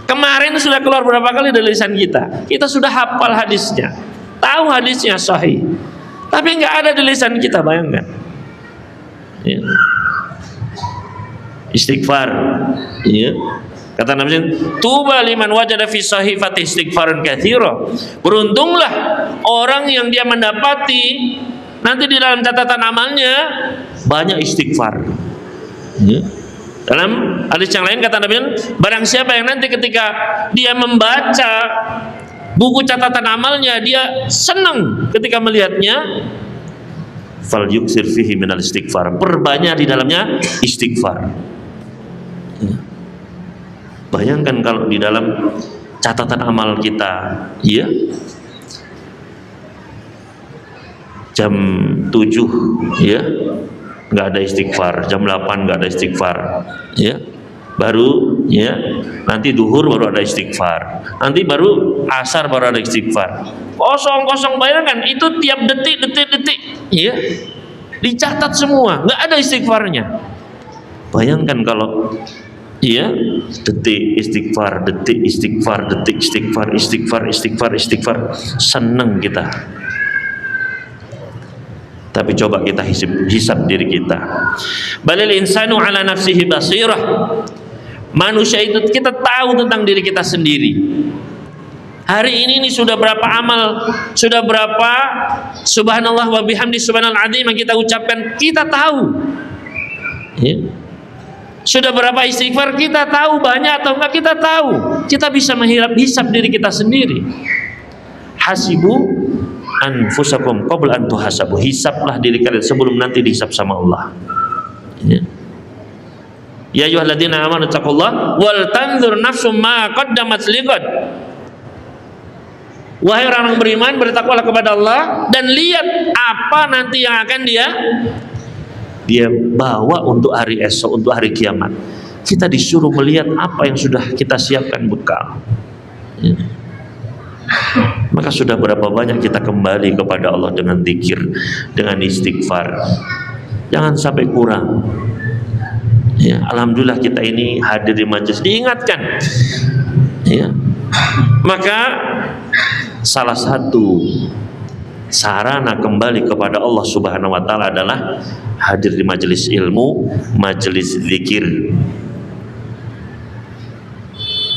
Kemarin sudah keluar berapa kali dari lisan kita. Kita sudah hafal hadisnya, tahu hadisnya sahih, tapi nggak ada di lisan kita. Bayangkan, ya. Istighfar, ya. Kata Nabi, tuba liman wajada fi sahifati istighfaran katsira. Beruntunglah orang yang dia mendapati nanti di dalam catatan amalnya banyak istighfar, ya. Dalam hadis yang lain kata Nabi, barang siapa yang nanti ketika dia membaca buku catatan amalnya dia senang ketika melihatnya, fal yuksir fihi minal istighfar, perbanyak di dalamnya istighfar. Bayangkan kalau di dalam catatan amal kita, ya, jam 7, ya, nggak ada istighfar, jam 8 nggak ada istighfar, ya, baru, ya, nanti duhur baru ada istighfar, nanti baru asar baru ada istighfar, kosong, bayangkan itu tiap detik, ya, dicatat semua, nggak ada istighfarnya. Bayangkan kalau, ya, detik istighfar, seneng kita. Tapi coba kita hisab diri kita. Balil insanu ala nafsihi basirah. Manusia itu kita tahu tentang diri kita sendiri. Hari ini sudah berapa amal, sudah berapa subhanallah wa bihamdi subhanal azim yang kita ucapkan, kita tahu, ya. Sudah berapa istighfar kita tahu, banyak atau enggak kita tahu. Kita bisa menghisab diri kita sendiri. Hasibu anfusakum qabla an tuhasabu. Hisablah diri kalian sebelum nanti dihisab sama Allah. Ya ayyuhalladzina amanu taqullaha wal tanzur nafsum ma qaddamat lighad. Wahai orang beriman, bertakwalah kepada Allah dan lihat apa nanti yang akan dia bawa untuk hari esok, untuk hari kiamat. Kita disuruh melihat apa yang sudah kita siapkan bekal. Maka sudah berapa banyak kita kembali kepada Allah dengan zikir, dengan istighfar. Jangan sampai kurang. Ya, alhamdulillah kita ini hadir di majelis diingatkan. Ya. Maka salah satu sarana kembali kepada Allah Subhanahu wa taala adalah hadir di majelis ilmu, majelis zikir.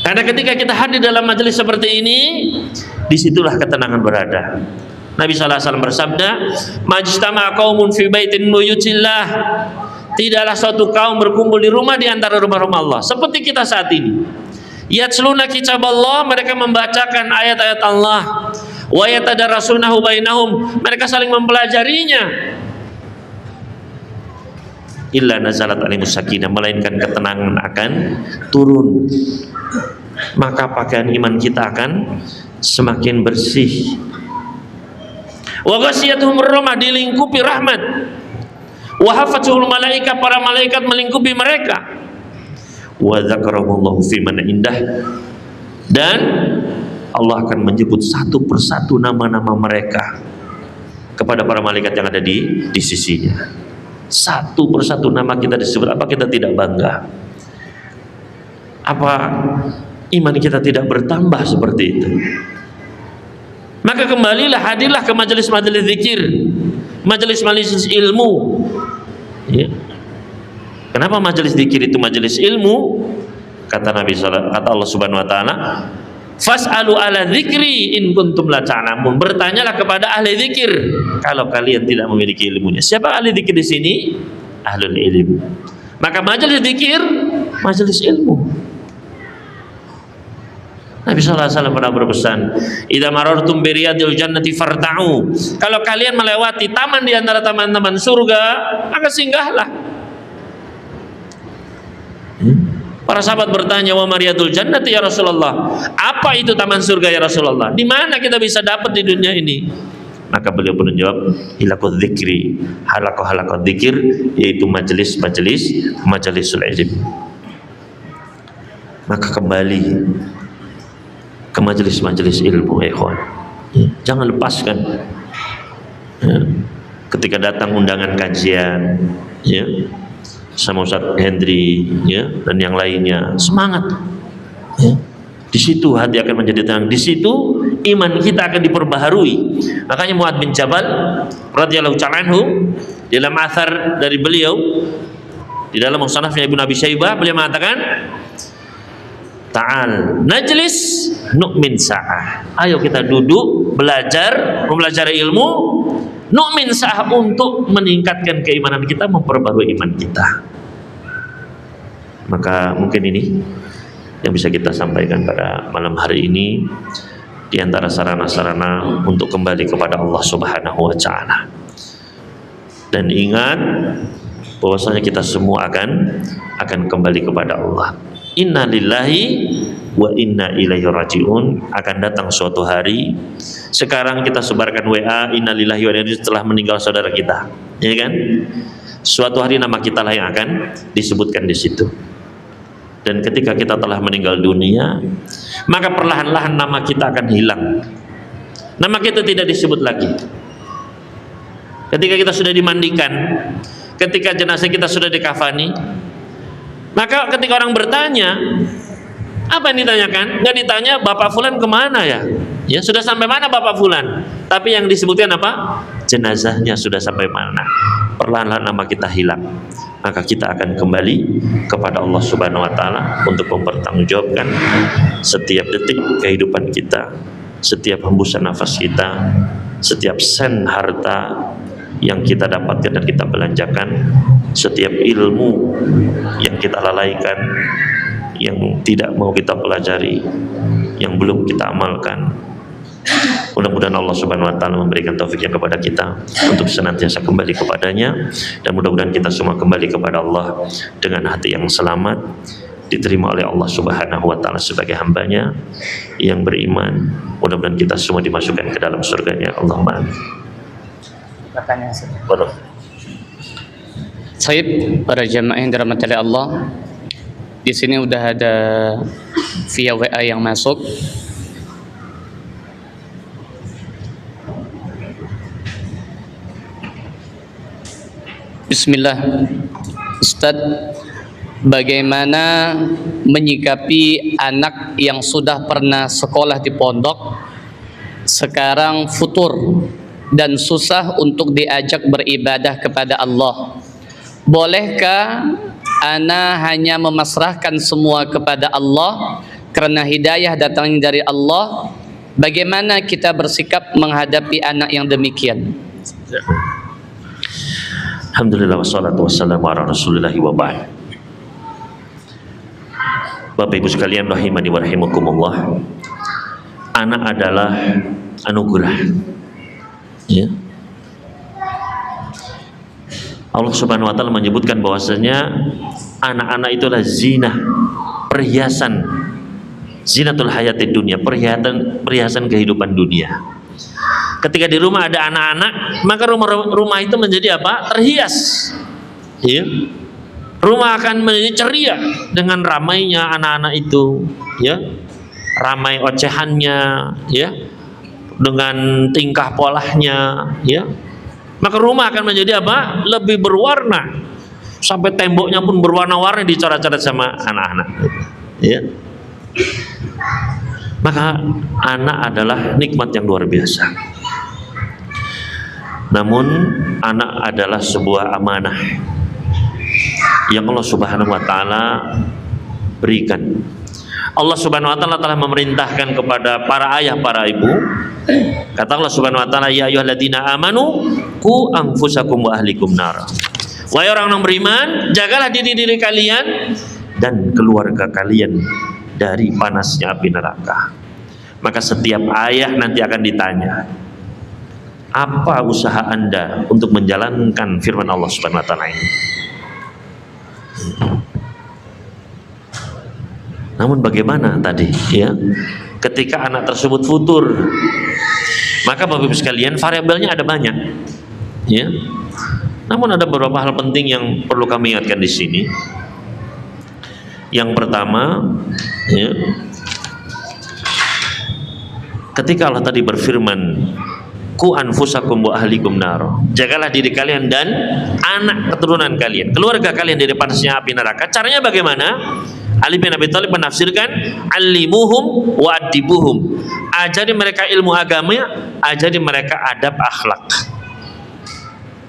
Karena ketika kita hadir dalam majelis seperti ini, disitulah ketenangan berada. Nabi SAW bersabda, majtama qaumun fi baitin buyutillah. Tidaklah suatu kaum berkumpul di rumah di antara rumah-rumah Allah seperti kita saat ini. Yatsluna kitab Allah, mereka membacakan ayat-ayat Allah. Wa yatadarasunahu bainahum, mereka saling mempelajarinya. Illa nazalat alimus sakinah, melainkan ketenangan akan turun. Maka pakaian iman kita akan semakin bersih. Wa ghasiyatuhum rahmah, dilingkupi rahmat. Wa hafazuhul malaika, para malaikat melingkupi mereka. Wa dzakarahumullahu fi man indah, dan Allah akan menyebut satu persatu nama-nama mereka kepada para malaikat yang ada di sisinya. Satu persatu nama kita disebut. Apa kita tidak bangga? Apa iman kita tidak bertambah seperti itu? Maka kembalilah, hadirlah ke majelis-majelis zikir, majelis-majelis ilmu. Ya. Kenapa majelis zikir itu majelis ilmu? Kata Nabi sallallahu, kata Allah Subhanahu wa taala, fas'alu ala dzikri in kuntum la ta'lamun. Bertanyalah kepada ahli zikir kalau kalian tidak memiliki ilmunya. Siapa ahli zikir di sini? Ahlul ilm. Maka majelis zikir, majelis ilmu. Nabi SAW pernah berpesan, idza marartum bi riyadil jannati farta'u. Kalau kalian melewati taman di antara taman-taman surga, maka singgahlah. Para sahabat bertanya, wa mariyadul jannati ya Rasulullah, apa itu taman surga ya Rasulullah? Di mana kita bisa dapat di dunia ini? Maka beliau pun menjawab, hilaqul dzikri, halaqah dzikir, yaitu majelisul ilm. Maka kembali ke majelis-majelis ilmu, ya ikhwan. Jangan lepaskan. Ya. Ketika datang undangan kajian, ya, sama Ustaz Hendri, ya, dan yang lainnya, semangat. Ya. Di situ hati akan menjadi tenang. Di situ iman kita akan diperbaharui. Makanya Mu'adz bin Jabal radhiyallahu ta'ala anhu dalam athar dari beliau di dalam musnadnya Ibnu Abi Syaibah, beliau mengatakan, "Ta'al najlis nu'min sa'ah." Ayo kita duduk belajar, mempelajari ilmu, nu'min sa'ah, untuk meningkatkan keimanan kita, memperbarui iman kita. Maka mungkin ini yang bisa kita sampaikan pada malam hari ini, di antara sarana-sarana untuk kembali kepada Allah Subhanahu wa taala. Dan ingat bahwasanya kita semua akan kembali kepada Allah. Inna lillahi wa inna ilaihi rajiun. Akan datang suatu hari. Sekarang kita sebarkan WA inna lillahi wa inna ilaihi setelah meninggal saudara kita, ya kan? Suatu hari nama kita lah yang akan disebutkan di situ. Dan ketika kita telah meninggal dunia, maka perlahan-lahan nama kita akan hilang. Nama kita tidak disebut lagi. Ketika kita sudah dimandikan, ketika jenazah kita sudah dikafani, maka ketika orang bertanya, apa yang ditanyakan? Nggak ditanya Bapak Fulan kemana ya? Ya sudah sampai mana Bapak Fulan? Tapi yang disebutkan apa? Jenazahnya sudah sampai mana? Perlahan-lahan nama kita hilang. Maka kita akan kembali kepada Allah Subhanahu wa taala untuk mempertanggungjawabkan setiap detik kehidupan kita, setiap hembusan nafas kita, setiap sen harta yang kita dapatkan dan kita belanjakan, setiap ilmu yang kita lalaikan, yang tidak mau kita pelajari, yang belum kita amalkan. Mudah-mudahan Allah Subhanahu wa taala memberikan taufiknya kepada kita untuk senantiasa kembali kepadanya, dan mudah-mudahan kita semua kembali kepada Allah dengan hati yang selamat, diterima oleh Allah Subhanahu wa taala sebagai hambanya yang beriman. Mudah-mudahan kita semua dimasukkan ke dalam surganya. Allahumma amin. Pertanyaan Boleh. Saib, para jamaah yang dirahmati oleh Allah, di sini udah ada via WA yang masuk. Bismillah. Ustadz, bagaimana menyikapi anak yang sudah pernah sekolah di pondok, sekarang futur dan susah untuk diajak beribadah kepada Allah? Bolehkah ana hanya memasrahkan semua kepada Allah karena hidayah datangnya dari Allah? Bagaimana kita bersikap menghadapi anak yang demikian? Alhamdulillah wassalatu wassalamu ala Rasulillah wa ba'd. Bapak Ibu sekalian rahimani wa rahimakumullah, anak adalah anugerah, ya. Allah Subhanahu wa taala menyebutkan bahwasanya anak-anak itu adalah zina, perhiasan, zinatul hayatid dunia, perhiasan kehidupan dunia. Ketika di rumah ada anak-anak, maka rumah itu menjadi apa? Terhias. Ya. Rumah akan menjadi ceria dengan ramainya anak-anak itu, ya. Ramai ocehannya, ya. Dengan tingkah polanya, ya. Maka rumah akan menjadi apa? Lebih berwarna. Sampai temboknya pun berwarna-warni dicoret-coret sama anak-anak. Ya. Maka anak adalah nikmat yang luar biasa. Namun anak adalah sebuah amanah yang Allah Subhanahu wa taala berikan. Allah Subhanahu wa taala telah memerintahkan kepada para ayah, para ibu. Kata Allah Subhanahu wa taala, ya ayyuhalladzina amanu qu anfusakum wa ahlikum nar. Wahai orang yang beriman, jagalah diri-diri kalian dan keluarga kalian dari panasnya api neraka. Maka setiap ayah nanti akan ditanya, apa usaha Anda untuk menjalankan firman Allah Subhanahu wa taala ini? Namun bagaimana tadi, ya? Ketika anak tersebut futur, maka Bapak Ibu sekalian, variabelnya ada banyak, ya. Namun ada beberapa hal penting yang perlu kami ingatkan di sini. Yang pertama, ya, ketika Allah tadi berfirman, ku anfusakum wa ahlikum nar, jagalah diri kalian dan anak keturunan kalian, keluarga kalian dari panasnya api neraka. Caranya bagaimana? Ali bin Abi Thalib menafsirkan alimuhum wa adibuhum, ajari mereka ilmu agama, ajari mereka adab akhlak.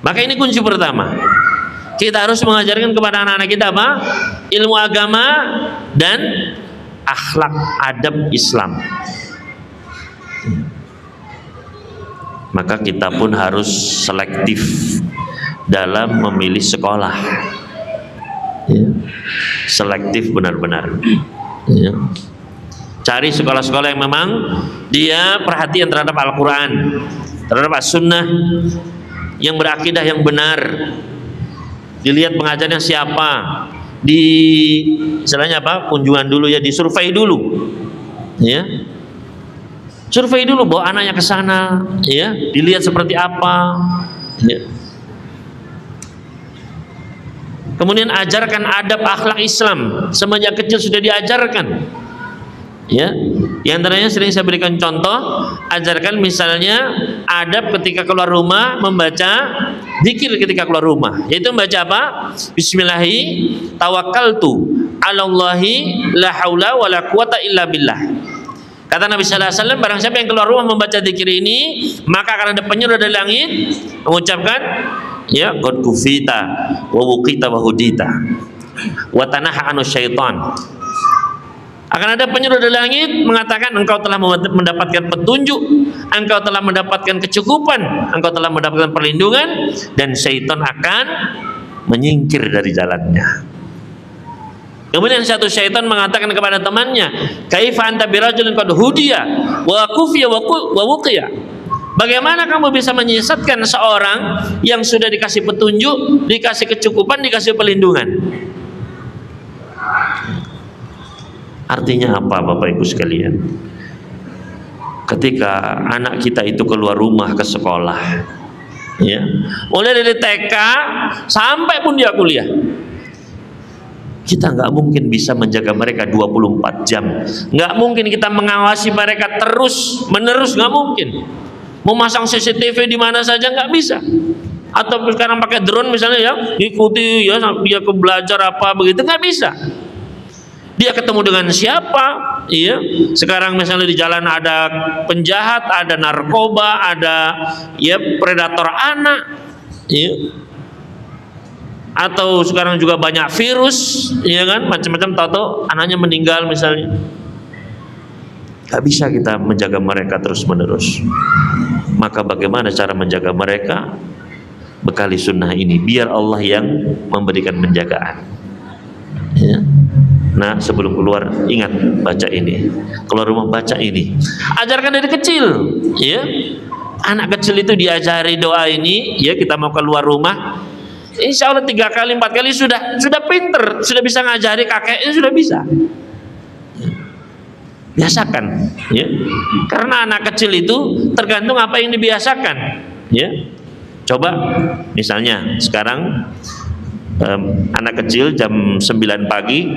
Maka ini kunci pertama, kita harus mengajarkan kepada anak-anak kita apa? Ilmu agama dan akhlak, adab Islam. Maka kita pun harus selektif dalam memilih sekolah, ya. Selektif benar-benar, ya. Cari sekolah-sekolah yang memang dia perhatian terhadap Al-Quran, terhadap As-Sunnah, yang berakidah yang benar. Dilihat pengajarnya siapa, di istilahnya apa, kunjungan dulu ya, disurvei dulu, ya. Survei dulu, bawa anaknya ke sana, ya, dilihat seperti apa, ya. Kemudian ajarkan adab akhlak Islam, semenjak kecil sudah diajarkan, ya. Yang antaranya sering saya berikan contoh, ajarkan misalnya adab ketika keluar rumah, membaca zikir ketika keluar rumah, yaitu membaca apa? Bismillahi tawakkaltu 'alallahi la haula wala quwata illa billah. Kata Nabi sallallahu alaihi wasallam, barang siapa yang keluar rumah membaca zikir ini, maka akan ada penyuruh dari langit mengucapkan, ya, qad kufita wa wuqita wa hudita wa tanaha anu syaitan. Akan ada penyuruh dari langit mengatakan engkau telah mendapatkan petunjuk, engkau telah mendapatkan kecukupan, engkau telah mendapatkan perlindungan, dan syaitan akan menyingkir dari jalannya. Kemudian satu syaitan mengatakan kepada temannya, kaifa anta birajulin qad hudiya wa kufiya wa wuqiya. Bagaimana kamu bisa menyesatkan seorang yang sudah dikasih petunjuk, dikasih kecukupan, dikasih perlindungan? Artinya apa, Bapak Ibu sekalian? Ketika anak kita itu keluar rumah ke sekolah, ya, mulai dari TK sampai pun dia kuliah, kita nggak mungkin bisa menjaga mereka 24 jam. Nggak mungkin kita mengawasi mereka terus menerus, nggak mungkin. Mau masang CCTV di mana saja nggak bisa. Atau sekarang pakai drone misalnya, ya, ikuti ya dia ke belajar apa begitu, nggak bisa. Dia ketemu dengan siapa, iya. Sekarang misalnya di jalan ada penjahat, ada narkoba, ada ya predator anak, iya. Atau sekarang juga banyak virus, ya kan, macam-macam, tahu anaknya meninggal misalnya. Gak bisa kita menjaga mereka terus-menerus. Maka bagaimana cara menjaga mereka? Bekali sunnah ini, biar Allah yang memberikan penjagaan, ya. Nah, sebelum keluar ingat baca ini, keluar rumah baca ini, ajarkan dari kecil, ya. Anak kecil itu diajari doa ini, ya, kita mau keluar rumah, insya Allah 3 kali 4 kali sudah pinter, sudah bisa ngajari kakeknya, sudah bisa. Biasakan, ya. Karena anak kecil itu tergantung apa yang dibiasakan, ya. Coba misalnya sekarang anak kecil jam 9 pagi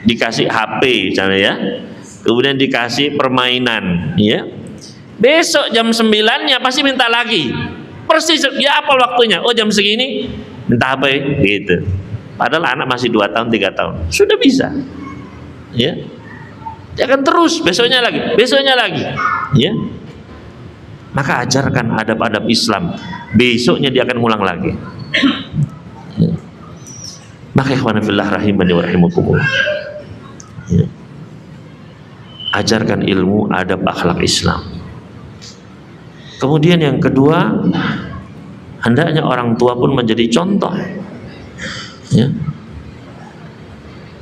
dikasih HP misalnya, ya, kemudian dikasih permainan, ya. Besok jam 9-nya pasti minta lagi. Persis dia apal waktunya. Oh, jam segini minta HP gitu. Padahal anak masih 2 tahun 3 tahun sudah bisa, ya. Dia akan terus besoknya lagi, ya. Maka ajarkan adab-adab Islam, besoknya dia akan ngulang lagi, ya. Maka ikhwan fillah rahimani wa rahimakumullah, ya. Ajarkan ilmu adab akhlak Islam. Kemudian yang kedua, hendaknya orang tua pun menjadi contoh, ya.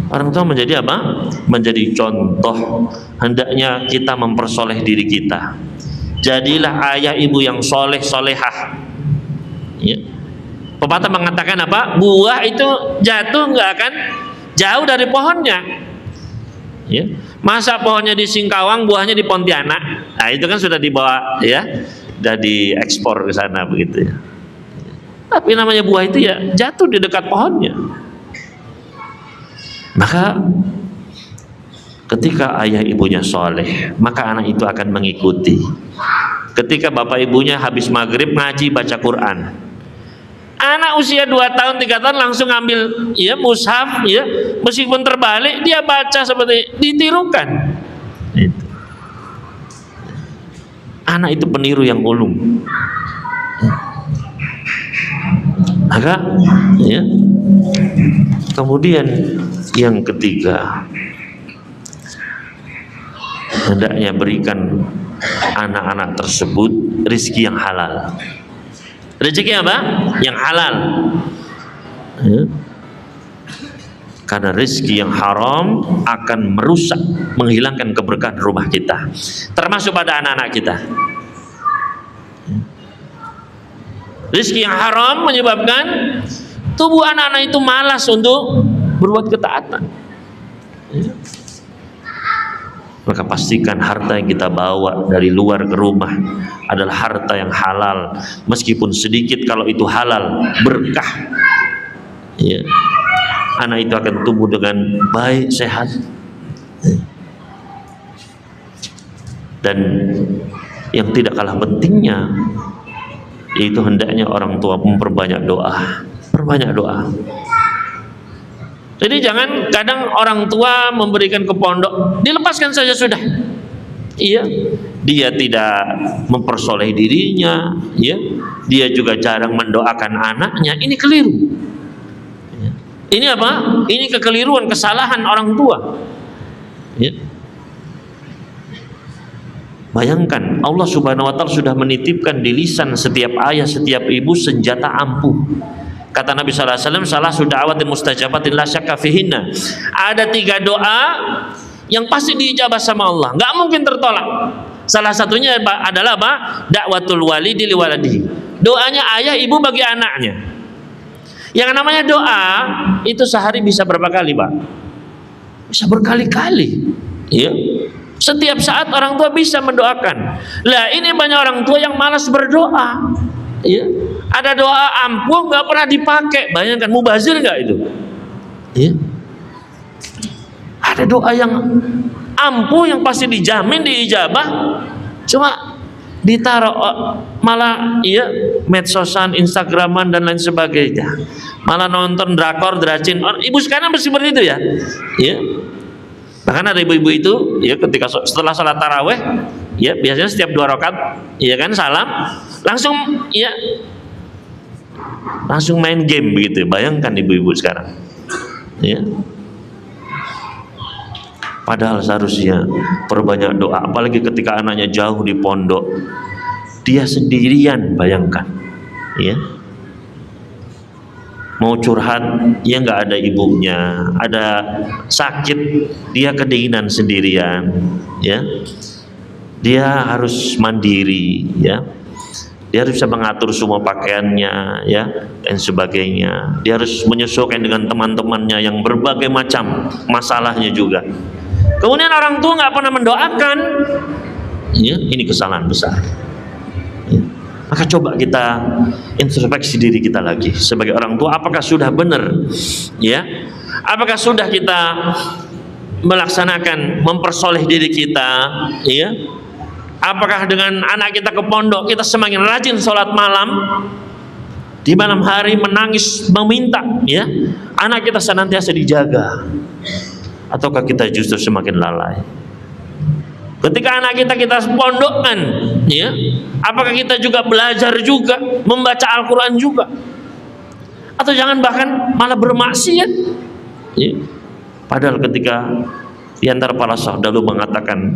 Orang tua menjadi apa? Menjadi contoh. Hendaknya kita mempersoleh diri kita. Jadilah ayah ibu yang soleh solehah, ya. Pepatah mengatakan apa? Buah itu jatuh nggak akan jauh dari pohonnya, ya. Masa pohonnya di Singkawang, buahnya di Pontianak? Nah, itu kan sudah dibawa, ya, sudah diekspor ke sana begitu, ya. Tapi namanya buah itu ya jatuh di dekat pohonnya. Maka ketika ayah ibunya soleh, maka anak itu akan mengikuti. Ketika bapak ibunya habis maghrib ngaji baca Quran, Anak usia 2 tahun, 3 tahun langsung ambil ya mushaf ya, meskipun terbalik dia baca seperti ditirukan. Itu. Anak itu peniru yang ulung. Maka ya. Kemudian yang ketiga, hendaknya berikan anak-anak tersebut rezeki yang halal. Rezeki apa? Yang halal. Ya. Karena rezeki yang haram akan merusak, menghilangkan keberkahan rumah kita, termasuk pada anak-anak kita. Rezeki yang haram menyebabkan tubuh anak-anak itu malas untuk berbuat ketaatan. Ya. Maka pastikan harta yang kita bawa dari luar ke rumah adalah harta yang halal, meskipun sedikit. Kalau itu halal, berkah ya. Anak itu akan tumbuh dengan baik, sehat. Dan yang tidak kalah pentingnya, yaitu hendaknya orang tua memperbanyak doa. Perbanyak doa. Jadi jangan kadang orang tua memberikan ke pondok, dilepaskan saja sudah. Iya, dia tidak mempersoleh dirinya, ya. Dia juga jarang mendoakan anaknya. Ini keliru. Ya. Ini apa? Ini kekeliruan, kesalahan orang tua. Ya. Bayangkan Allah Subhanahu wa taala sudah menitipkan di lisan setiap ayah, setiap ibu senjata ampuh. Kata Nabi sallallahu alaihi wasallam, salah da'awatin mustajabatin la syakka fihinna. Ada 3 doa yang pasti diijabah sama Allah, nggak mungkin tertolak. Salah satunya adalah apa? Da'watul walidi liwaladihi. Doanya ayah ibu bagi anaknya. Yang namanya doa itu sehari bisa berapa kali, Pak? Bisa berkali-kali. Ya. Setiap saat orang tua bisa mendoakan. Lah ini banyak orang tua yang malas berdoa. Ya. Ada doa ampuh nggak pernah dipakai. Bayangkan, mubazir nggak itu? Ya. Ada doa yang ampuh yang pasti dijamin diijabah, cuma ditaruh malah ya medsosan, instagraman dan lain sebagainya, malah nonton drakor, dracin. Ibu sekarang masih seperti itu ya. Ya. Bahkan ada ibu-ibu itu ya ketika setelah salat taraweh ya biasanya setiap 2 rakaat ya kan salam langsung ya langsung main game begitu. Bayangkan ibu-ibu sekarang ya. Padahal seharusnya perbanyak doa, apalagi ketika anaknya jauh di pondok, dia sendirian. Bayangkan ya, mau curhat ya nggak ada ibunya, ada sakit dia kedinginan sendirian ya, dia harus mandiri ya. Dia harus bisa mengatur semua pakaiannya ya dan sebagainya. Dia harus menyesuaikan dengan teman-temannya yang berbagai macam masalahnya juga. Kemudian orang tua nggak pernah mendoakan, ya ini kesalahan besar. Ya. Maka coba kita introspeksi diri kita lagi sebagai orang tua, apakah sudah benar, ya? Apakah sudah kita melaksanakan mempersoleh diri kita, ya? Apakah dengan anak kita ke pondok kita semakin rajin sholat malam, di malam hari menangis meminta, ya anak kita senantiasa dijaga, ataukah kita justru semakin lalai? Ketika anak kita pondokkan, ya apakah kita juga belajar juga membaca Al-Quran juga, atau jangan bahkan malah bermaksiat? Ya. Padahal ketika di antara para sahabat dulu mengatakan,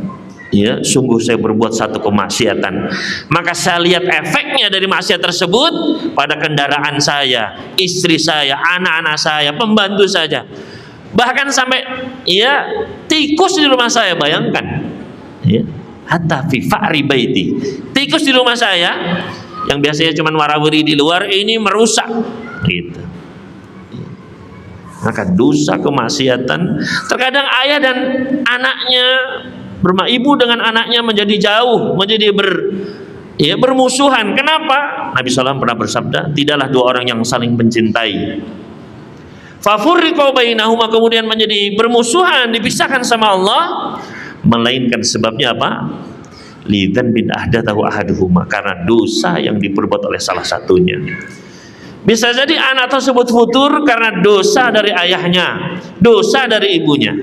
ya sungguh saya berbuat satu kemaksiatan, maka saya lihat efeknya dari maksiat tersebut pada kendaraan saya, istri saya, anak-anak saya, pembantu saja, bahkan sampai ya tikus di rumah saya. Bayangkan ya, hatta fi fa'ri baiti, tikus di rumah saya yang biasanya cuma warawiri di luar ini merusak gitu. Maka dosa kemaksiatan, terkadang ayah dan anaknya, ibu dengan anaknya menjadi jauh, menjadi bermusuhan. Kenapa? Nabi SAW pernah bersabda, tidaklah 2 orang yang saling mencintai fafurriqu bainahuma, kemudian menjadi bermusuhan, dipisahkan sama Allah, melainkan sebabnya apa? Lidzan bin ahdatsahu ahaduhuma, karena dosa yang diperbuat oleh salah satunya. Bisa jadi anak tersebut futur karena dosa dari ayahnya, dosa dari ibunya.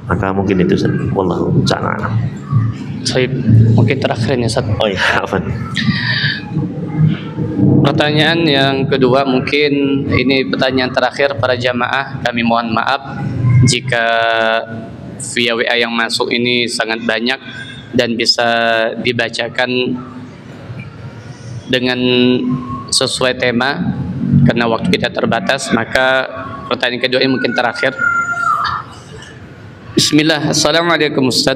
Maka mungkin itu Ustaz. Wallahu ta'ala. Baik, mungkin terakhir ini Ustaz. Oh ya, apa? Pertanyaan yang kedua, mungkin ini pertanyaan terakhir para jamaah. Kami mohon maaf jika via WA yang masuk ini sangat banyak dan bisa dibacakan dengan sesuai tema karena waktu kita terbatas. Maka pertanyaan kedua ini mungkin terakhir. Bismillah. Assalamualaikum Ustaz.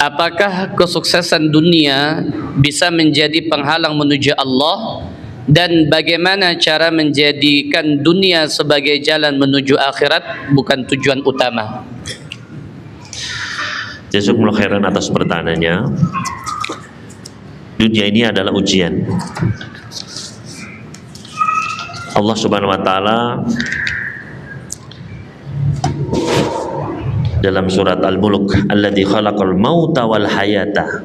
Apakah kesuksesan dunia bisa menjadi penghalang menuju Allah, dan bagaimana cara menjadikan dunia sebagai jalan menuju akhirat bukan tujuan utama? Jazakumullah khairan atas pertanyaannya. Dunia ini adalah ujian. Allah Subhanahu wa taala dalam surat Al-Mulk, alladzi khalaqal mauta wal hayata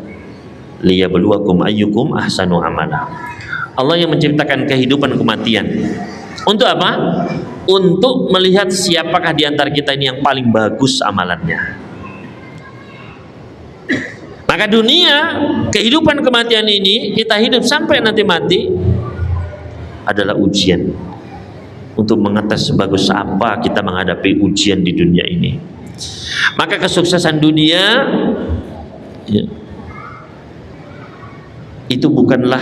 liyabluwakum ayyukum ahsanu amala. Allah yang menciptakan kehidupan kematian. Untuk apa? Untuk melihat siapakah di antara kita ini yang paling bagus amalannya. Maka dunia, kehidupan kematian ini, kita hidup sampai nanti mati, adalah ujian untuk mengetes sebagus apa kita menghadapi ujian di dunia ini. Maka kesuksesan dunia ya, itu bukanlah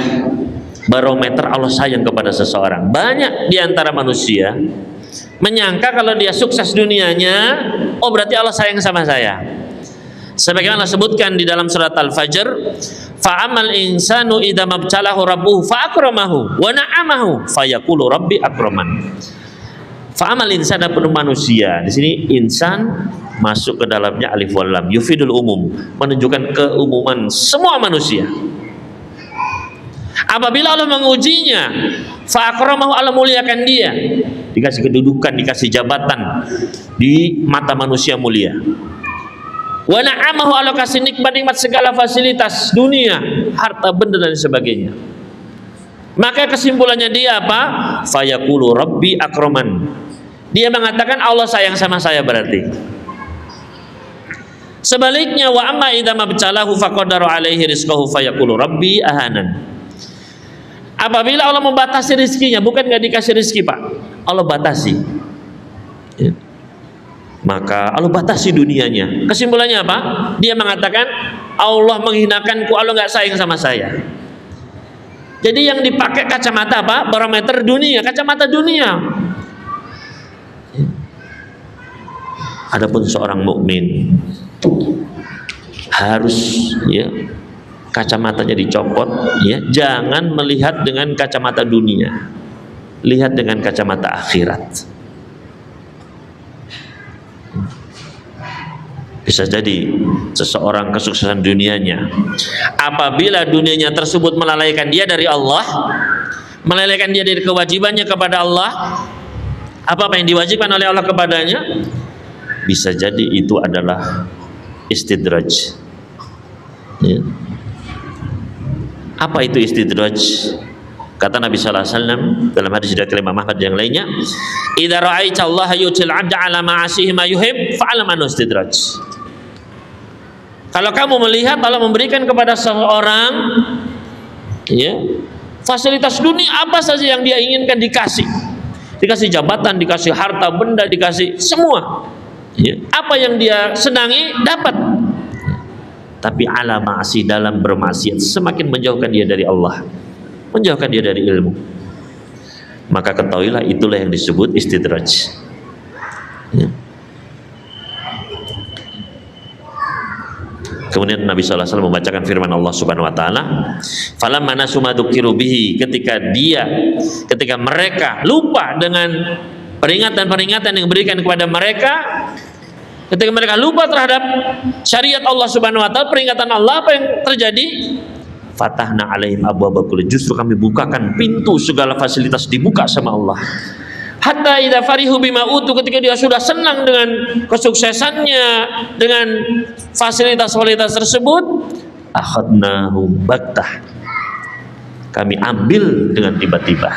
barometer Allah sayang kepada seseorang. Banyak di antara manusia menyangka kalau dia sukses dunianya, oh berarti Allah sayang sama saya. Sebagaimana sebutkan di dalam surat Al-Fajr, fa'amal insanu idza mabtalahu rabbuhu fa'akramahu wa na'amahu fayaqulu rabbi akraman. Fa'amal insan penuh manusia. Di sini insan masuk ke dalamnya alif wal lam, yufidul umum, menunjukkan keumuman semua manusia. Apabila Allah mengujinya, fa'akramahu, Allah muliakan dia, dikasih kedudukan, dikasih jabatan di mata manusia mulia. Wa na'amahu, Allah kasih nikmat-nikmat segala fasilitas dunia, harta benda dan sebagainya. Maka kesimpulannya dia apa? Fayaqulu rabbi akraman. Dia mengatakan Allah sayang sama saya berarti. Sebaliknya wa amma idza mabtalahu faqadara alaihi rizqahu fayaqulu rabbi ahanan. Apabila Allah membatasi rizkinya, bukan nggak dikasih rizki Pak, Allah batasi. Ya. Maka Allah batasi dunianya. Kesimpulannya apa? Dia mengatakan Allah menghinakanku, Allah nggak sayang sama saya. Jadi yang dipakai kacamata apa? Barometer dunia, kacamata dunia. Adapun seorang mukmin harus ya kacamatanya dicopot, ya, jangan melihat dengan kacamata dunia, lihat dengan kacamata akhirat. Bisa jadi seseorang kesuksesan dunianya, apabila dunianya tersebut melalaikan dia dari Allah, melalaikan dia dari kewajibannya kepada Allah, apa yang diwajibkan oleh Allah kepadanya, bisa jadi itu adalah istidraj. Ya. Apa itu istidraj? Kata Nabi sallallahu alaihi wasallam dalam hadis riwayat Imam Ahmad yang lainnya, "Idza ra'aita Allah yutil 'abda 'ala ma'asihi ma yuhib fa'lam anhu istidraj." Kalau kamu melihat Allah memberikan kepada seseorang ya, fasilitas dunia apa saja yang dia inginkan dikasih. Dikasih jabatan, dikasih harta benda, dikasih semua. Ya, apa yang dia senangi dapat. Tapi ala ma'asi, dalam bermaksiat semakin menjauhkan dia dari Allah, menjauhkan dia dari ilmu. Maka ketahuilah itulah yang disebut istidraj. Ya. Kemudian Nabi sallallahu alaihi wasallam membacakan firman Allah Subhanahu wa taala, "Falamma nasu ma dzukiru bihi", ketika mereka lupa dengan peringatan-peringatan yang diberikan kepada mereka, ketika mereka lupa terhadap syariat Allah Subhanahu wa taala, peringatan Allah, apa yang terjadi? Fatahna alaihim abwaaba kulli, justru kami bukakan pintu segala fasilitas, dibuka sama Allah. Hatta idza farihu bima utu, ketika dia sudah senang dengan kesuksesannya, dengan fasilitas-fasilitas tersebut, akhadnahu baktah, kami ambil dengan tiba-tiba.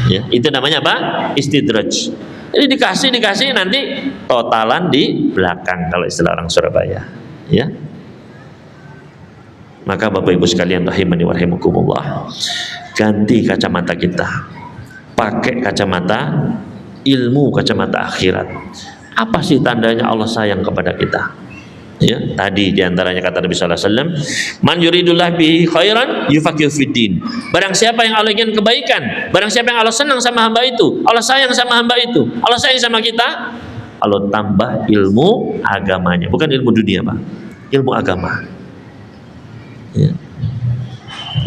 Ya, itu namanya apa? Istidraj. Jadi dikasih nanti totalan di belakang kalau istilah orang Surabaya. Ya. Maka Bapak Ibu sekalian rahimani wa rahimakumullah, ganti kacamata kita, pakai kacamata ilmu, kacamata akhirat. Apa sih tandanya Allah sayang kepada kita? Ya, tadi diantaranya kata Nabi sallallahu alaihi wasallam, man yuridullah bihi khairan yufaqihu fiddin. Barang siapa yang Allah ingin kebaikan, barang siapa yang Allah senang sama hamba itu, Allah sayang sama hamba itu, Allah sayang sama kita, Allah tambah ilmu agamanya, bukan ilmu dunia, Pak. Ilmu agama. Ya.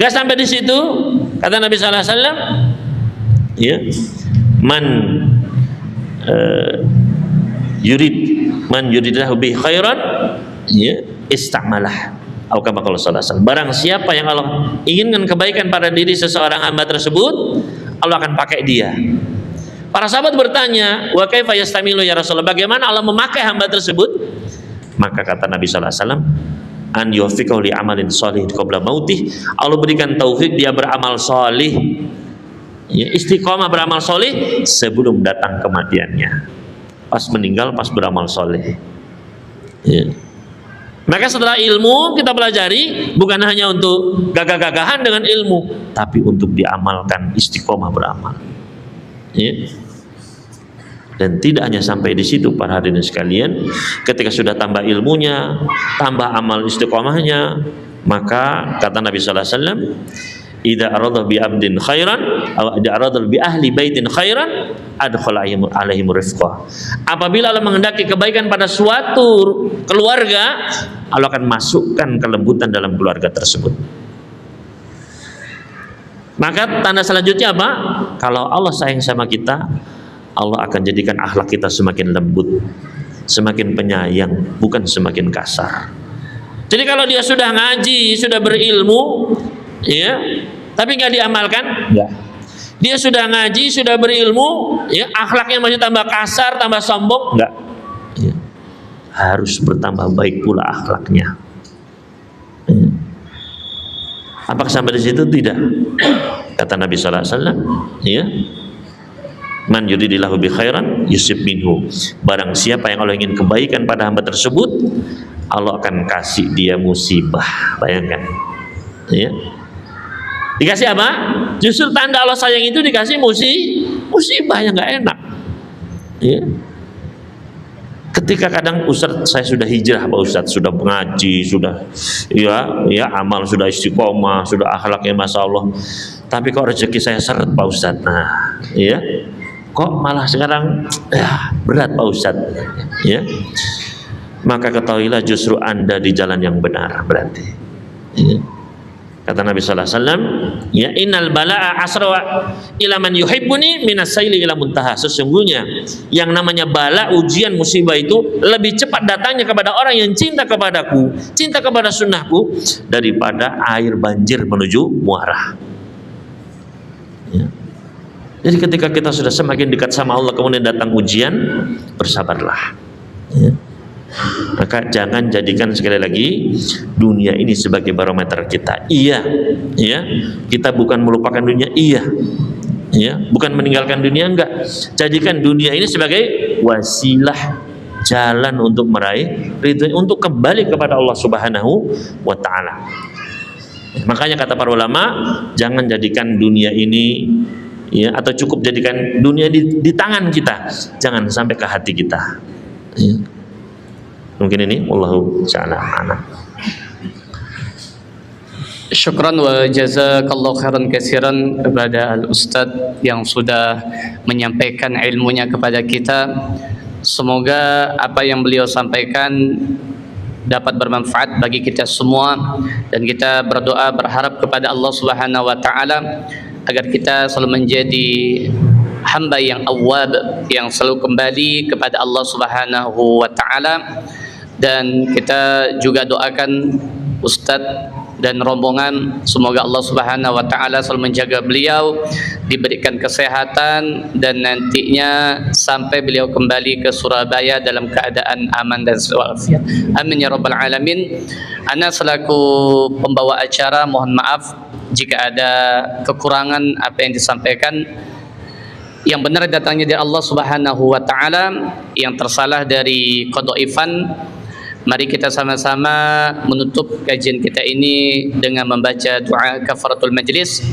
Gak sampai di situ, kata Nabi sallallahu alaihi wasallam, ya, man yuridillahu bihi khairan, ya, istamalah. Atau kama qala sallallahu alaihi wasallam, barang siapa yang Allah inginkan kebaikan pada diri seseorang hamba tersebut, Allah akan pakai dia. Para sahabat bertanya, wa kaifa yastamilu ya Rasulullah, bagaimana Allah memakai hamba tersebut? Maka kata Nabi sallallahu alaihi wasallam, an yuwaffiqahu li amalin shalih qabla mautih, Allah berikan taufik dia beramal salih, ya, istiqomah beramal salih sebelum datang kematiannya. Pas meninggal, pas beramal soleh. Ya. Maka setelah ilmu kita pelajari, bukan hanya untuk gagah-gagahan dengan ilmu, tapi untuk diamalkan, istiqomah beramal. Ya. Dan tidak hanya sampai di situ para hadirin sekalian, ketika sudah tambah ilmunya, tambah amal istiqomahnya, maka kata Nabi sallallahu alaihi wasallam, idza arada bi abdin khairan aw idza arada bi ahli baitin khairan adkhala alaihim rifqa. Apabila Allah menghendaki kebaikan pada suatu keluarga, Allah akan masukkan kelembutan dalam keluarga tersebut. Maka tanda selanjutnya apa? Kalau Allah sayang sama kita, Allah akan jadikan akhlak kita semakin lembut, semakin penyayang, bukan semakin kasar. Jadi kalau dia sudah ngaji, sudah berilmu, ya, tapi nggak diamalkan, enggak. Dia sudah ngaji, sudah berilmu, ya, akhlaknya masih tambah kasar, tambah sombong, enggak. Ya. Harus bertambah baik pula akhlaknya. Ya. Apakah sampai di situ? Tidak. Kata Nabi sallallahu alaihi wasallam, ya, man yuridillahu bi khairan yusib minhu. Barang siapa yang Allah ingin kebaikan pada hamba tersebut, Allah akan kasih dia musibah. Bayangkan, ya. Dikasih apa? Justru tanda Allah sayang itu dikasih musibah yang nggak enak. Ya. Ketika kadang Ustaz, saya sudah hijrah Pak Ustaz, sudah mengaji, sudah ya amal sudah istiqomah, sudah akhlaknya masya Allah. Tapi kok rezeki saya seret Pak Ustaz. Nah, ya. Kok malah sekarang ya berat Pak Ustaz. Ya. Maka ketahuilah justru Anda di jalan yang benar berarti. Ya. Kata Nabi sallallahu alaihi wasallam, ya innal balaa asra ila man yuhibbuni minas saili ila muntaha. Sesungguhnya yang namanya bala, ujian, musibah itu lebih cepat datangnya kepada orang yang cinta kepadaku, cinta kepada sunnahku, daripada air banjir menuju muara. Ya. Jadi ketika kita sudah semakin dekat sama Allah kemudian datang ujian, bersabarlah. Ya. Maka jangan jadikan sekali lagi dunia ini sebagai barometer kita. Iya, ya, kita bukan melupakan dunia, iya, ya, bukan meninggalkan dunia, enggak. Jadikan dunia ini sebagai wasilah, jalan untuk meraih ridho, untuk kembali kepada Allah Subhanahu wa Ta'ala. Makanya kata para ulama, jangan jadikan dunia ini, ya, atau cukup jadikan dunia di tangan kita, jangan sampai ke hati kita. Ya. Mungkin ini wallahu ta'ala a'lam. Syukran wa jazakallahu khairan katsiran kepada Al-Ustadz yang sudah menyampaikan ilmunya kepada kita. Semoga apa yang beliau sampaikan dapat bermanfaat bagi kita semua, dan kita berdoa berharap kepada Allah Subhanahu wa taala agar kita selalu menjadi hamba yang awwab, yang selalu kembali kepada Allah Subhanahu wa taala. Dan kita juga doakan Ustadz dan rombongan. Semoga Allah Subhanahu wa taala selalu menjaga beliau, diberikan kesehatan dan nantinya sampai beliau kembali ke Surabaya dalam keadaan aman dan walafiat. Amin ya rabbal alamin. Ana selaku pembawa acara mohon maaf jika ada kekurangan apa yang disampaikan. Yang benar datangnya dari Allah Subhanahu wa taala, yang tersalah dari qadhaifan. Mari kita sama-sama menutup kajian kita ini dengan membaca doa kafaratul majlis.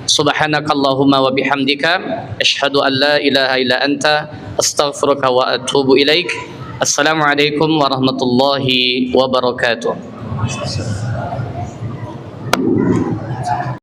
Subhanakallahumma wa bihamdika asyhadu an la ilaha illa anta astaghfiruka wa atubu ilaik. Assalamualaikum warahmatullahi wabarakatuh.